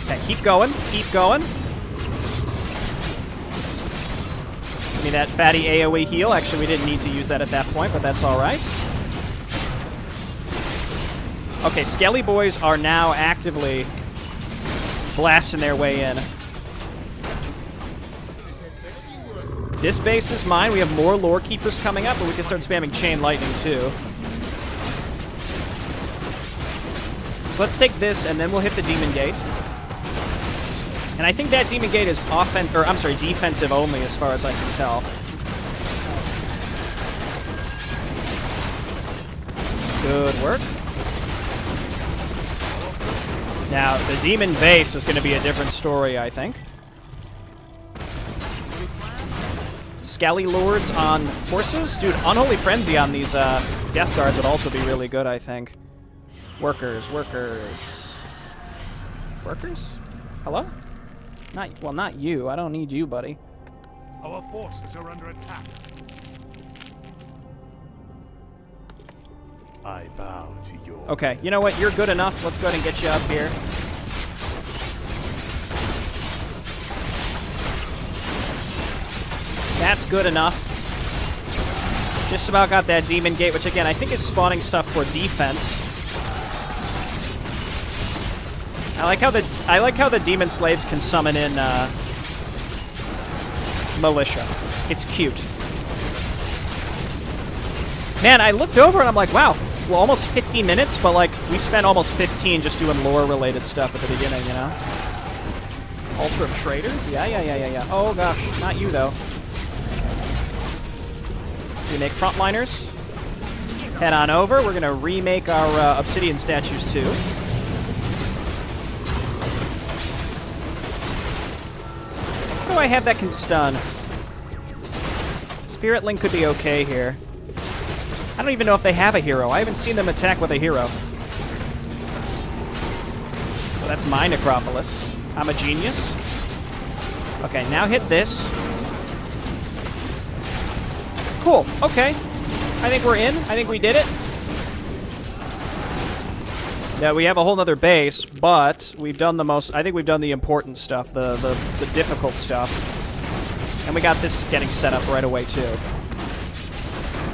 Okay, keep going. Keep going. Give me that fatty AoE heal. Actually, we didn't need to use that at that point, but that's all right. Okay, Skelly Boys are now actively blasting their way in. This base is mine. We have more lore keepers coming up, but we can start spamming chain lightning too. So let's take this, and then we'll hit the demon gate. And I think that demon gate is defensive only as far as I can tell. Good work. Now, the demon base is going to be a different story, I think. Scally Lords on horses? Dude, Unholy Frenzy on these Death Guards would also be really good, I think. Workers, workers. Workers? Hello? Not you. I don't need you, buddy. Our forces are under attack. I bow to your... Okay, you know what? You're good enough. Let's go ahead and get you up here. That's good enough. Just about got that demon gate, which again, I think is spawning stuff for defense. I like how the demon slaves can summon in militia. It's cute. Man, I looked over and I'm like, wow, well, almost 50 minutes, but like we spent almost 15 just doing lore-related stuff at the beginning, you know? Ultra of Traders? Yeah. Oh gosh, not you though. We make frontliners. Head on over. We're gonna remake our obsidian statues too. How do I have that can stun? Spirit Link could be okay here. I don't even know if they have a hero. I haven't seen them attack with a hero. So that's my necropolis. I'm a genius. Okay, now hit this. Cool. Okay. I think we're in. I think we did it. Yeah, we have a whole nother base, but we've done the most... I think we've done the important stuff, the difficult stuff. And we got this getting set up right away, too.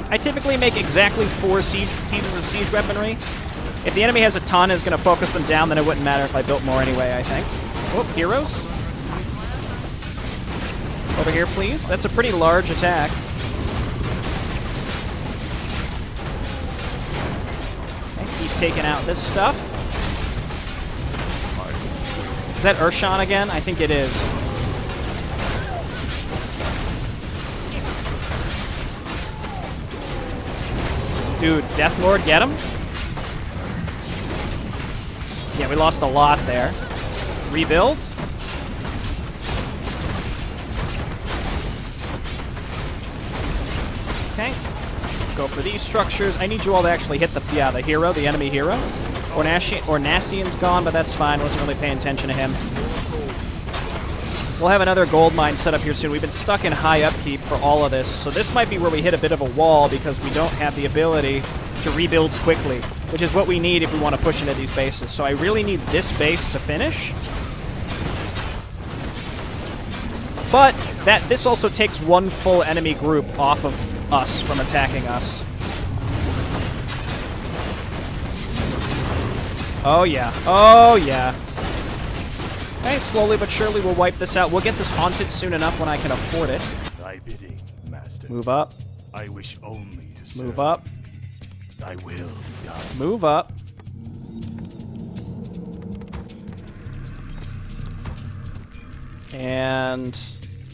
I typically make exactly 4 pieces of siege weaponry. If the enemy has a ton and is going to focus them down, then it wouldn't matter if I built more anyway, I think. Oh, heroes. Over here, please. That's a pretty large attack. Okay, keep taking out this stuff. Is that Urshan again? I think it is. Dude, Death Lord, get him? Yeah, we lost a lot there. Rebuild. Okay. go for these structures. I need you all to actually hit the hero, the enemy hero. Ornasian's gone, but that's fine. Wasn't really paying attention to him. We'll have another gold mine set up here soon. We've been stuck in high upkeep for all of this, so this might be where we hit a bit of a wall because we don't have the ability to rebuild quickly, which is what we need if we want to push into these bases. So I really need this base to finish. But this also takes one full enemy group off of us from attacking us. Oh yeah. Oh yeah. Okay, slowly but surely we'll wipe this out. We'll get this haunted soon enough when I can afford it. Thy bidding, master. Move up. I wish only to serve. Move up. Thy will be done. Move up. And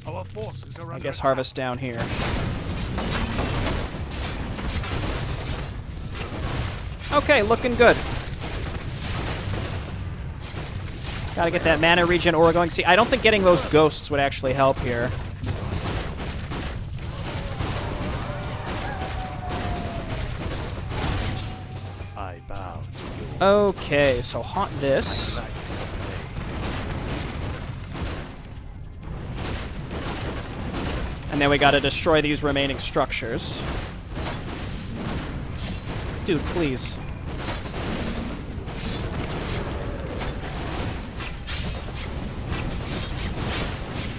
Our forces are I guess harvest down here. Okay, looking good. Gotta get that mana regen aura going. See, I don't think getting those ghosts would actually help here. I bow. Okay, so haunt this. And then we gotta destroy these remaining structures. Dude, please.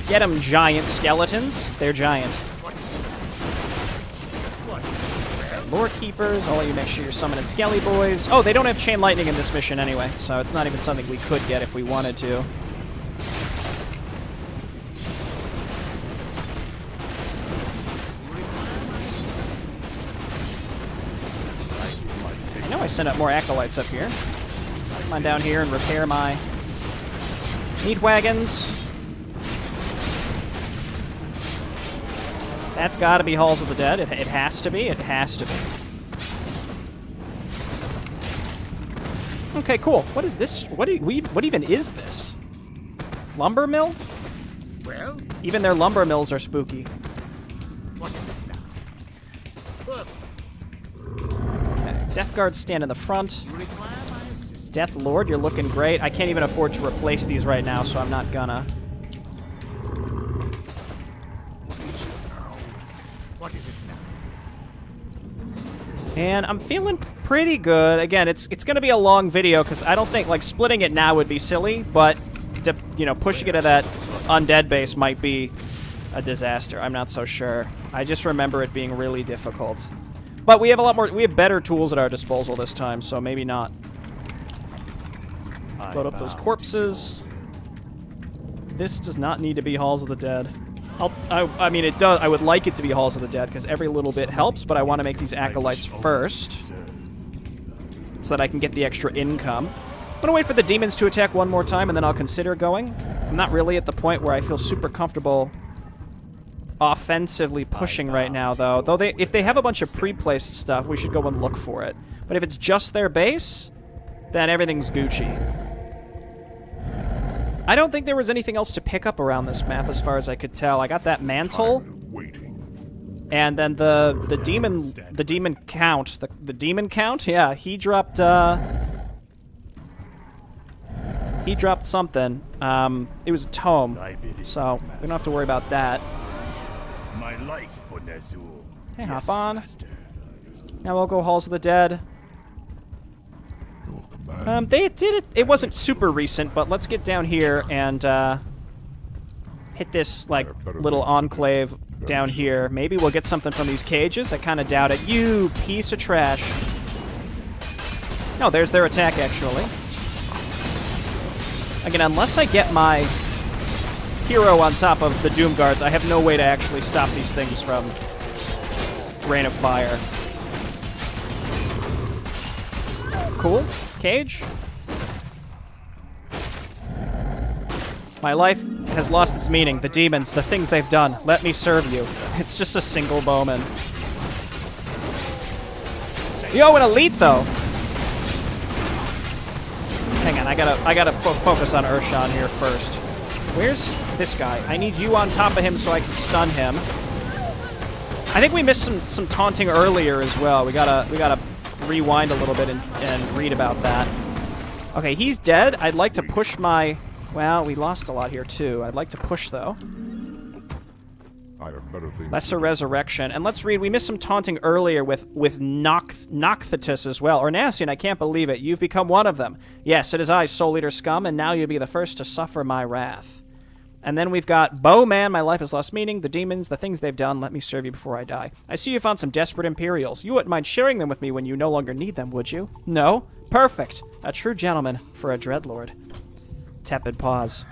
Get them, giant skeletons. They're giant. Lore Keepers, I'll let you make sure you're summoning Skelly Boys. Oh, they don't have Chain Lightning in this mission anyway, so it's not even something we could get if we wanted to. I know I sent up more Acolytes up here. Come on down here and repair my meat wagons. That's got to be Halls of the Dead. It has to be. It has to be. Okay, cool. What is this? What even is this? Lumber mill? Well, even their lumber mills are spooky. what is it now? Okay, Death Guards stand in the front. You require my assistance. Death Lord, you're looking great. I can't even afford to replace these right now, so I'm not gonna. What is it now? And I'm feeling pretty good. Again, it's going to be a long video because I don't think like splitting it now would be silly, but pushing it to that undead base might be a disaster. I'm not so sure. I just remember it being really difficult. But we have we have better tools at our disposal this time, so maybe not. Load up those corpses. This does not need to be Halls of the Dead. I mean, it does. I would like it to be Halls of the Dead, because every little bit helps, but I want to make these Acolytes first, so that I can get the extra income. I'm going to wait for the demons to attack one more time, and then I'll consider going. I'm not really at the point where I feel super comfortable offensively pushing right now, though. If they have a bunch of pre-placed stuff, we should go and look for it. But if it's just their base, then everything's Gucci. I don't think there was anything else to pick up around this map as far as I could tell. I got that mantle, and then the demon count, yeah, he dropped something. It was a tome, so we don't have to worry about that. My life for Nezul. Hey, hop on. Now we'll go Halls of the Dead. They did it. It wasn't super recent, but let's get down here and hit this like little enclave down here. Maybe we'll get something from these cages. I kind of doubt it. You piece of trash. No, there's their attack actually. Again, unless I get my hero on top of the Doom Guards, I have no way to actually stop these things from Rain of Fire. Cool. Cage. My life has lost its meaning. The demons, the things they've done. Let me serve you. It's just a single bowman. Yo, an elite though. Hang on, I gotta focus on Urshan here first. Where's this guy? I need you on top of him so I can stun him. I think we missed some taunting earlier as well. We gotta rewind a little bit and read about that. Okay, he's dead. I'd like to push my... Well, we lost a lot here too. I'd like to push though. I have better things. Lesser resurrection. And let's read. We missed some taunting earlier with Nocthetus as well. Ornasian, I can't believe it. You've become one of them. Yes, it is I, Soul Eater scum, and now you'll be the first to suffer my wrath. And then we've got Bowman, my life has lost meaning, the demons, the things they've done, let me serve you before I die. I see you found some desperate Imperials. You wouldn't mind sharing them with me when you no longer need them, would you? No? Perfect. A true gentleman for a dreadlord. Tepid pause.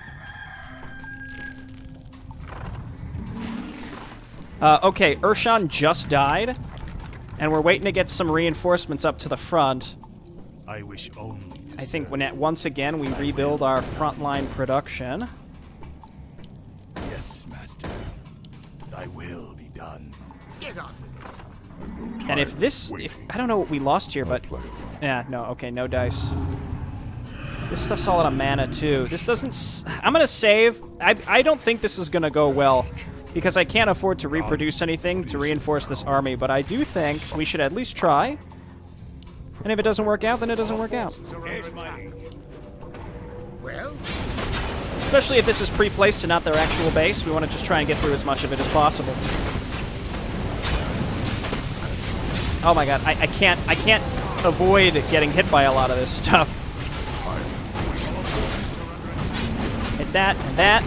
Okay, Urshan just died, and we're waiting to get some reinforcements up to the front. I wish only to I think serve. once again we rebuild our frontline production. Yes, master. Thy will be done. And if this... I don't know what we lost here, but... Yeah, no, okay, no dice. This stuff's all out of mana, too. This doesn't... I'm gonna save. I don't think this is gonna go well, because I can't afford to reproduce anything to reinforce this army, but I do think we should at least try. And if it doesn't work out, then it doesn't work out. Well, Especially if this is pre-placed and not their actual base. We want to just try and get through as much of it as possible. Oh my god, I can't avoid getting hit by a lot of this stuff. Hit that, and that.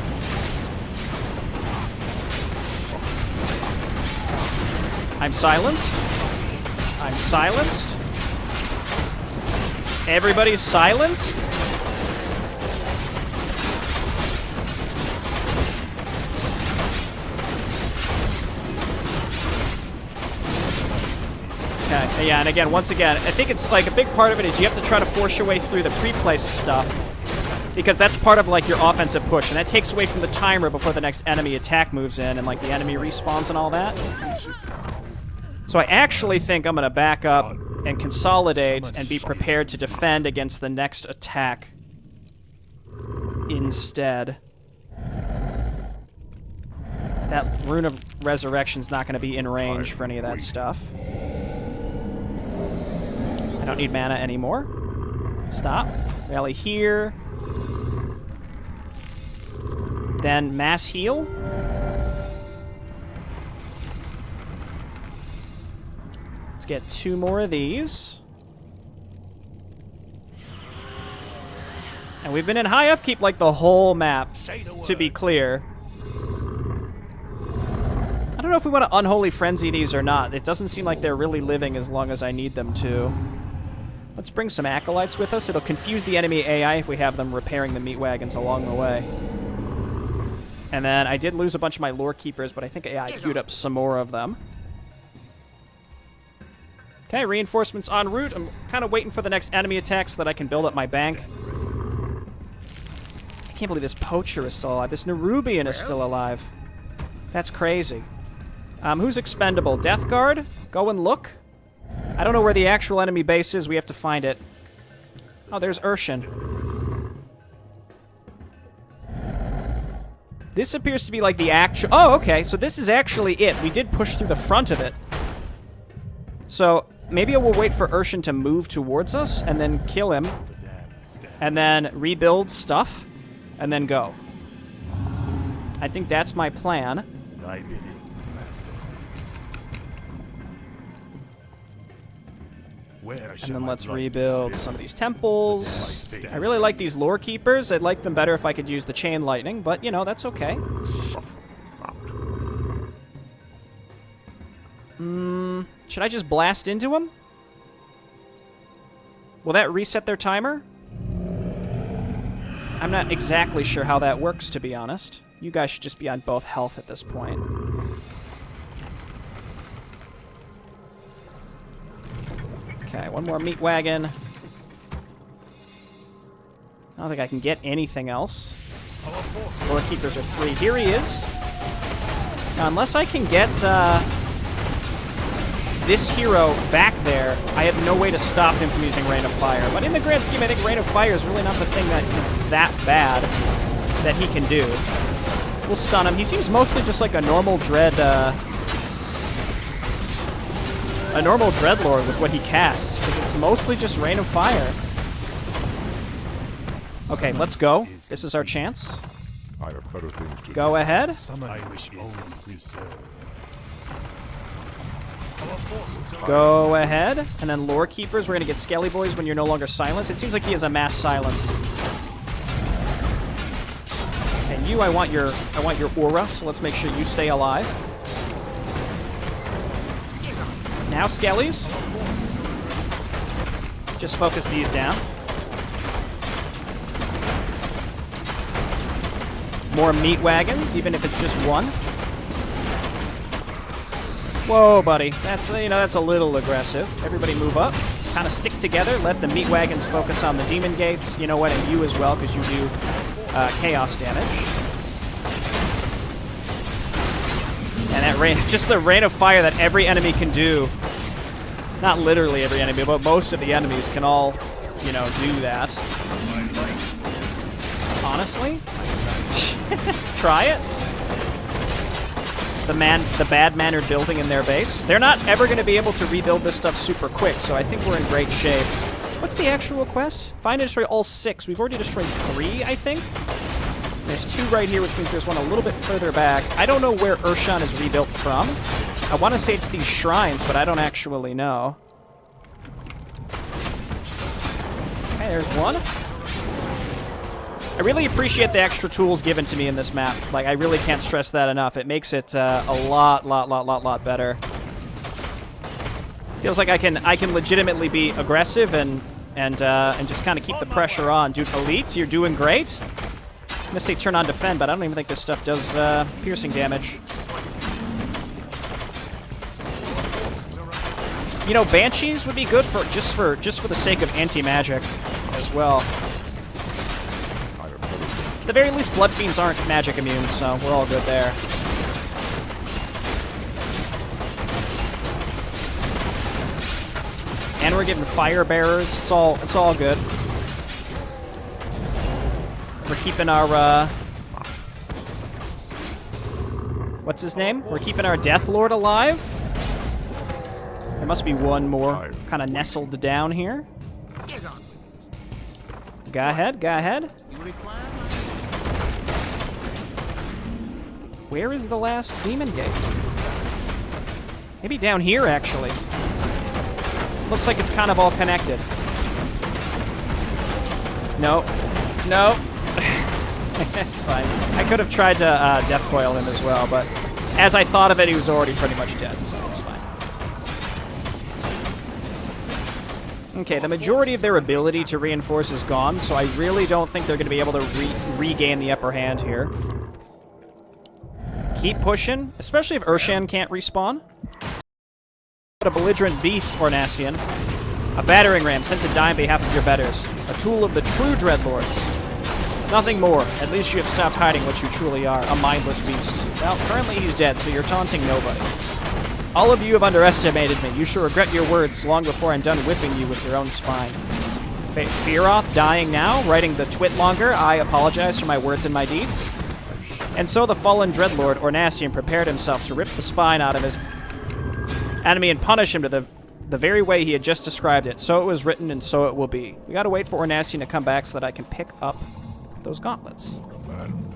I'm silenced. I'm silenced. Everybody's silenced. Okay, yeah, and again, once again, I think it's like a big part of it is you have to try to force your way through the pre-placed stuff, because that's part of like your offensive push, and that takes away from the timer before the next enemy attack moves in and like the enemy respawns and all that. So I actually think I'm going to back up and consolidate and be prepared to defend against the next attack instead. That Rune of Resurrection's not going to be in range for any of that stuff. I don't need mana anymore. Stop. Rally here. Then mass heal. Let's get 2 more of these. And we've been in high upkeep like the whole map, to be clear. I don't know if we want to Unholy Frenzy these or not. It doesn't seem like they're really living as long as I need them to. Let's bring some Acolytes with us. It'll confuse the enemy AI if we have them repairing the meat wagons along the way. And then I did lose a bunch of my Lore Keepers, but I think AI queued up some more of them. Okay, reinforcements en route. I'm kind of waiting for the next enemy attack so that I can build up my bank. I can't believe this Poacher is still alive. This Nerubian is still alive. That's crazy. Who's expendable? Death Guard? Go and look. I don't know where the actual enemy base is. We have to find it. Oh, there's Urshan. This appears to be like the actual... Oh, okay. So this is actually it. We did push through the front of it. So maybe we'll wait for Urshan to move towards us and then kill him. And then rebuild stuff. And then go. I think that's my plan. Thy bidding, master. Where And then let's rebuild some of these temples. I really like these Lore Keepers. I'd like them better if I could use the Chain Lightning, but, you know, that's okay. Should I just blast into them? Will that reset their timer? I'm not exactly sure how that works, to be honest. You guys should just be on both health at this point. Okay, one more meat wagon. I don't think I can get anything else. Lore Keepers are 3. Here he is. Now, unless I can get this hero back there, I have no way to stop him from using Rain of Fire. But in the grand scheme, I think Rain of Fire is really not the thing that is that bad that he can do. We'll stun him. He seems mostly just like a normal Dread a normal Dreadlord with what he casts, because it's mostly just Rain of Fire. Okay, let's go. This is our chance. I have better things to Go ahead. I wish only to serve. Go ahead. And then Lore Keepers, we're going to get Skelly Boys when you're no longer silenced. It seems like he has a mass silence. And you, I want your aura, so let's make sure you stay alive. Now Skellies. Just focus these down. More meat wagons, even if it's just one. Whoa, buddy. That's, that's a little aggressive. Everybody move up. Kind of stick together. Let the meat wagons focus on the demon gates. You know what? And you as well, because you do chaos damage. And that rain, just the rain of fire that every enemy can do. Not literally every enemy, but most of the enemies can all, do that. Honestly? Try it. The bad-mannered building in their base. They're not ever going to be able to rebuild this stuff super quick, so I think we're in great shape. What's the actual quest? Find and destroy all 6. We've already destroyed 3, I think. There's 2 right here, which means there's one a little bit further back. I don't know where Urshan is rebuilt from. I want to say it's these shrines, but I don't actually know. Okay, there's one. I really appreciate the extra tools given to me in this map. Like, I really can't stress that enough. It makes it a lot better. Feels like I can legitimately be aggressive and just kind of keep the pressure on. Dude, Elite, you're doing great. I'm gonna say turn on defend, but I don't even think this stuff does piercing damage. Banshees would be good for just for the sake of anti-magic as well. At the very least, Blood Fiends aren't magic immune, so we're all good there. And we're getting Fire Bearers. It's all good. We're keeping our what's his name? We're keeping our Death Lord alive. There must be one more kind of nestled down here. Go ahead, go ahead. Where is the last demon gate? Maybe down here, actually. Looks like it's kind of all connected. No. No. That's fine. I could have tried to death coil him as well, but as I thought of it, he was already pretty much dead, so it's fine. Okay, the majority of their ability to reinforce is gone, so I really don't think they're going to be able to regain the upper hand here. Keep pushing, especially if Urshan can't respawn. A belligerent beast, Ornasian. A battering ram sent to die on behalf of your betters. A tool of the true Dreadlords. Nothing more. At least you have stopped hiding what you truly are, a mindless beast. Well, currently he's dead, so you're taunting nobody. All of you have underestimated me. You shall regret your words long before I'm done whipping you with your own spine. Fearoth dying now, writing the twit longer. I apologize for my words and my deeds. And so the fallen Dreadlord, Ornasian, prepared himself to rip the spine out of his enemy and punish him to the very way he had just described it. So it was written, and so it will be. We gotta wait for Ornasian to come back so that I can pick up those gauntlets. Command.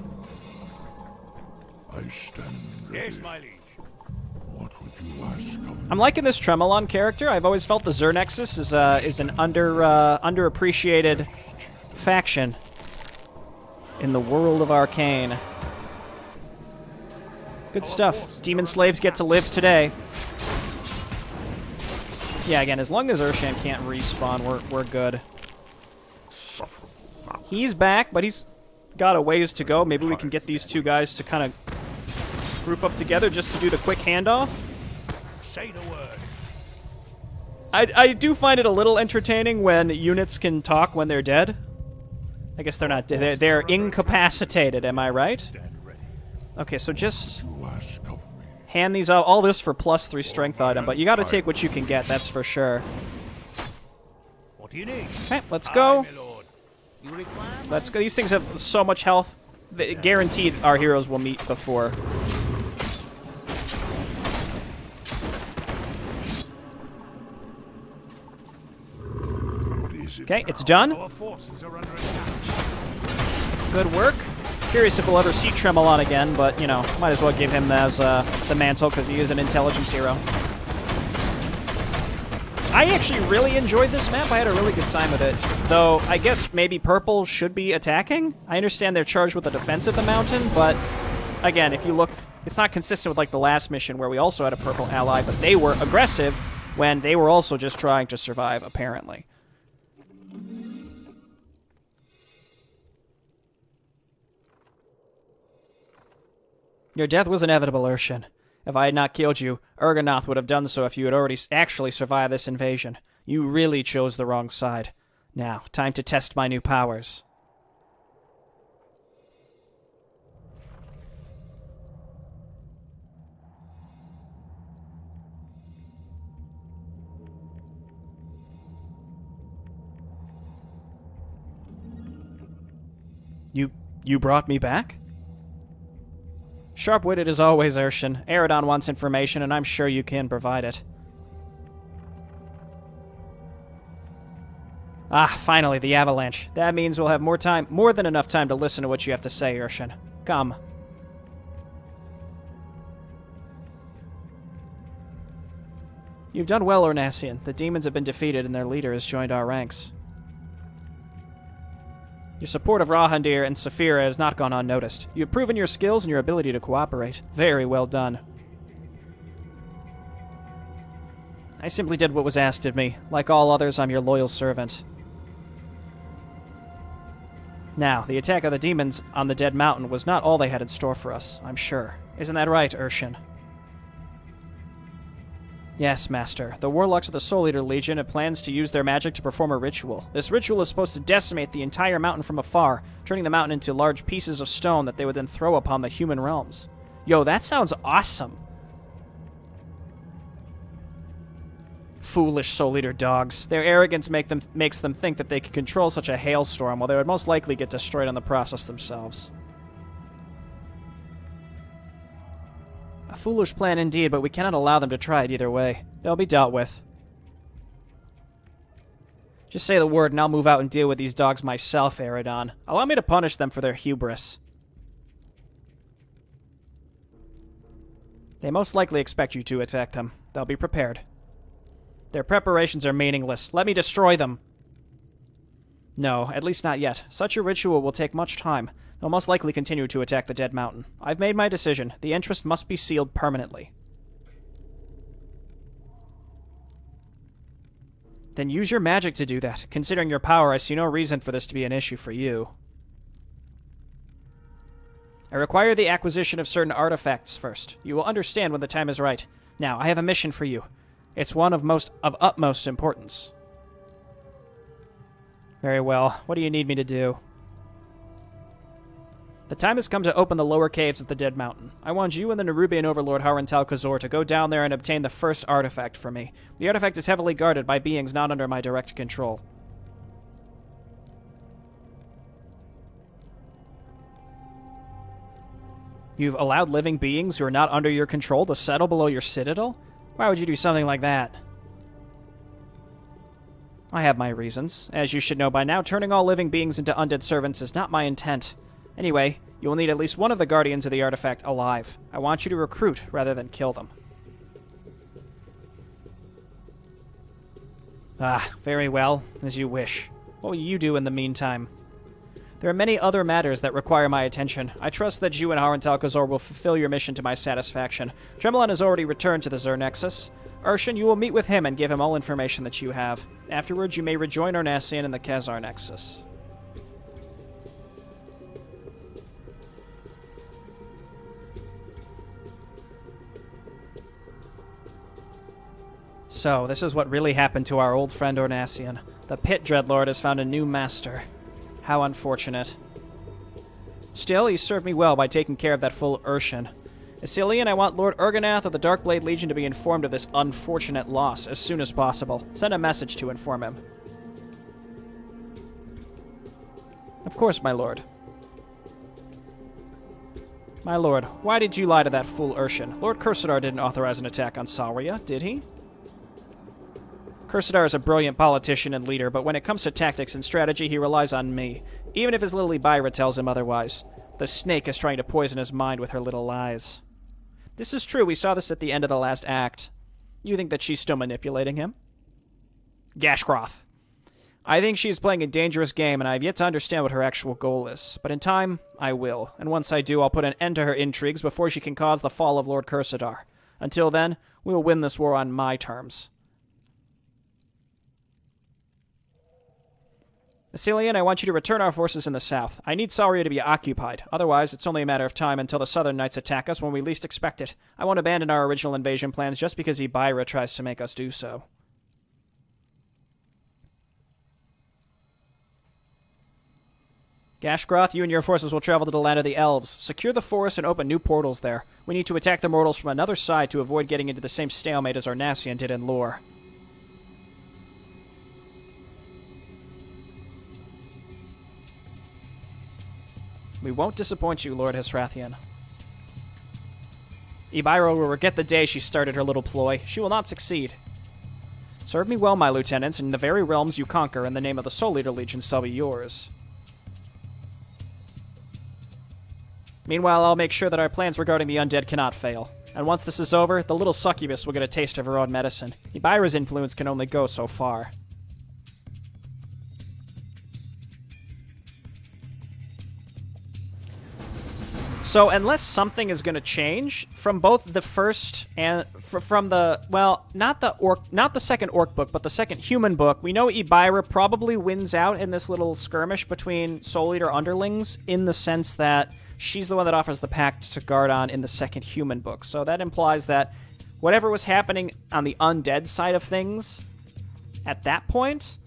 I stand ready. Yes, my liege. What would you ask of me? I'm liking this Tremolon character. I've always felt the Nexus is an underappreciated faction in the world of Arkain. Good stuff. Demon slaves get to live today. Yeah, again, as long as Urshan can't respawn, we're good. He's back, but he's got a ways to go. Maybe we can get these two guys to kind of group up together just to do the quick handoff. Say the word. I do find it a little entertaining when units can talk when they're dead. I guess they're not dead. They're incapacitated, am I right? Okay, so just hand these out. All this for +3 strength item, but you gotta take what you can get, that's for sure. What do you need? Okay, let's go. Aye, my lord. Let's go. These things have so much health. Guaranteed our heroes will meet before. Is it Okay, now? it's done. Our forces are under attack. Good work. Curious if we'll ever see Tremolon again, but, you know, might as well give him as the mantle because he is an intelligence hero. I actually really enjoyed this map. I had a really good time with it. Though, I guess maybe purple should be attacking. I understand they're charged with the defense of the mountain, but, again, if you look, it's not consistent with, like, the last mission where we also had a purple ally, but they were aggressive when they were also just trying to survive, apparently. Your death was inevitable, Urshan. If I had not killed you, Urganoth would have done so if you had already actually survived this invasion. You really chose the wrong side. Now, time to test my new powers. You brought me back? Sharp-witted as always, Urshan. Eridon wants information, and I'm sure you can provide it. Ah, finally, the avalanche. That means we'll have more than enough time to listen to what you have to say, Urshan. Come. You've done well, Ornassian. The demons have been defeated, and their leader has joined our ranks. Your support of Rahandir and Saphira has not gone unnoticed. You have proven your skills and your ability to cooperate. Very well done. I simply did what was asked of me. Like all others, I'm your loyal servant. Now, the attack of the demons on the Dead Mountain was not all they had in store for us, I'm sure. Isn't that right, Urshan? Yes, Master. The warlocks of the Soul Eater Legion have plans to use their magic to perform a ritual. This ritual is supposed to decimate the entire mountain from afar, turning the mountain into large pieces of stone that they would then throw upon the human realms. Yo, that sounds awesome. Foolish Soul Eater dogs. Their arrogance makes them think that they can control such a hailstorm, while they would most likely get destroyed in the process themselves. A foolish plan indeed, but we cannot allow them to try it either way. They'll be dealt with. Just say the word and I'll move out and deal with these dogs myself, Eridon. Allow me to punish them for their hubris. They most likely expect you to attack them. They'll be prepared. Their preparations are meaningless. Let me destroy them. No, at least not yet. Such a ritual will take much time. They'll most likely continue to attack the Dead Mountain. I've made my decision. The interest must be sealed permanently. Then use your magic to do that. Considering your power, I see no reason for this to be an issue for you. I require the acquisition of certain artifacts first. You will understand when the time is right. Now, I have a mission for you. It's one of utmost importance. Very well. What do you need me to do? The time has come to open the lower caves of the Dead Mountain. I want you and the Nerubian Overlord Harantal Kazor to go down there and obtain the first artifact for me. The artifact is heavily guarded by beings not under my direct control. You've allowed living beings who are not under your control to settle below your citadel? Why would you do something like that? I have my reasons. As you should know by now, turning all living beings into undead servants is not my intent. Anyway, you will need at least one of the guardians of the artifact alive. I want you to recruit rather than kill them. Ah, very well. As you wish. What will you do in the meantime? There are many other matters that require my attention. I trust that you and Harantal Kazor will fulfill your mission to my satisfaction. Tremolon has already returned to the Xur Nexus. Urshan, you will meet with him and give him all information that you have. Afterwards, you may rejoin Ornassian in the Khazar Nexus. So, this is what really happened to our old friend Ornassian. The Pit Dreadlord has found a new master. How unfortunate. Still, he served me well by taking care of that fool Urshan. Isilian, I want Lord Urganath of the Darkblade Legion to be informed of this unfortunate loss as soon as possible. Send a message to inform him. Of course, my lord. My lord, why did you lie to that fool Urshan? Lord Cursadar didn't authorize an attack on Saria, did he? Cursadar is a brilliant politician and leader, but when it comes to tactics and strategy, he relies on me, even if his little Ibira tells him otherwise. The snake is trying to poison his mind with her little lies. This is true. We saw this at the end of the last act. You think that she's still manipulating him? Gashcroth. I think she's playing a dangerous game, and I have yet to understand what her actual goal is. But in time, I will. And once I do, I'll put an end to her intrigues before she can cause the fall of Lord Cursadar. Until then, we will win this war on my terms. Assylian, I want you to return our forces in the south. I need Saria to be occupied. Otherwise, it's only a matter of time until the southern knights attack us when we least expect it. I won't abandon our original invasion plans just because Ibira tries to make us do so. Gashgroth, you and your forces will travel to the land of the elves. Secure the forest and open new portals there. We need to attack the mortals from another side to avoid getting into the same stalemate as Arnassian did in lore. We won't disappoint you, Lord Hesrathian. Ibira will regret the day she started her little ploy. She will not succeed. Serve me well, my lieutenants, and the very realms you conquer in the name of the Soul Eater Legion shall be yours. Meanwhile, I'll make sure that our plans regarding the undead cannot fail. And once this is over, the little succubus will get a taste of her own medicine. Ibira's influence can only go so far. So, unless something is going to change from both the first and from the, well, not the second orc book, but the second human book, we know Ibira probably wins out in this little skirmish between Soul Eater underlings, in the sense that she's the one that offers the pact to Gardon in the second human book. So that implies that whatever was happening on the undead side of things at that point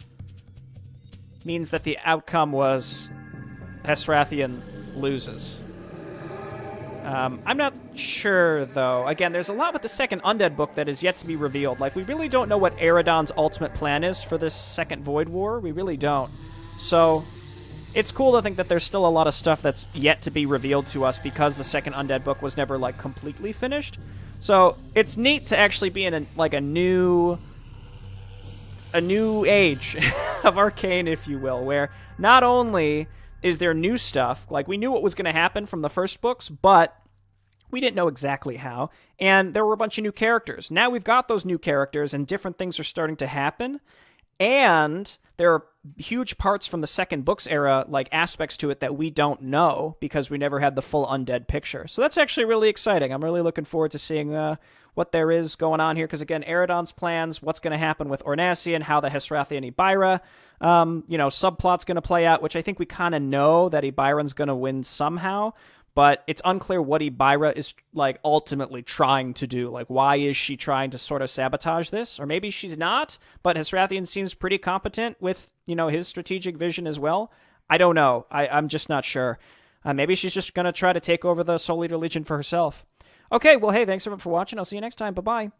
means that the outcome was Hesrathian loses. I'm not sure, though. Again, there's a lot with the second Undead book that is yet to be revealed. Like, we really don't know what Eredon's ultimate plan is for this second Void War. We really don't. So, it's cool to think that there's still a lot of stuff that's yet to be revealed to us because the second Undead book was never, like, completely finished. So, it's neat to actually be in, a new age of Arkain, if you will, where not only is there new stuff, like, we knew what was going to happen from the first books, but we didn't know exactly how, and there were a bunch of new characters. Now we've got those new characters, and different things are starting to happen, and there are huge parts from the second books era, like, aspects to it that we don't know, because we never had the full Undead picture. So that's actually really exciting. I'm really looking forward to seeing what there is going on here, because, again, Eredon's plans, what's going to happen with Ornassian, how the Hesrathian Ibira, subplot's going to play out, which I think we kind of know that Ibiran's going to win somehow, but it's unclear what Ibira is, like, ultimately trying to do. Like, why is she trying to sort of sabotage this? Or maybe she's not, but Hesrathian seems pretty competent with, his strategic vision as well. I don't know. I'm just not sure. Maybe she's just going to try to take over the Soul Eater Legion for herself. Okay, well, hey, thanks everyone for watching. I'll see you next time. Bye-bye.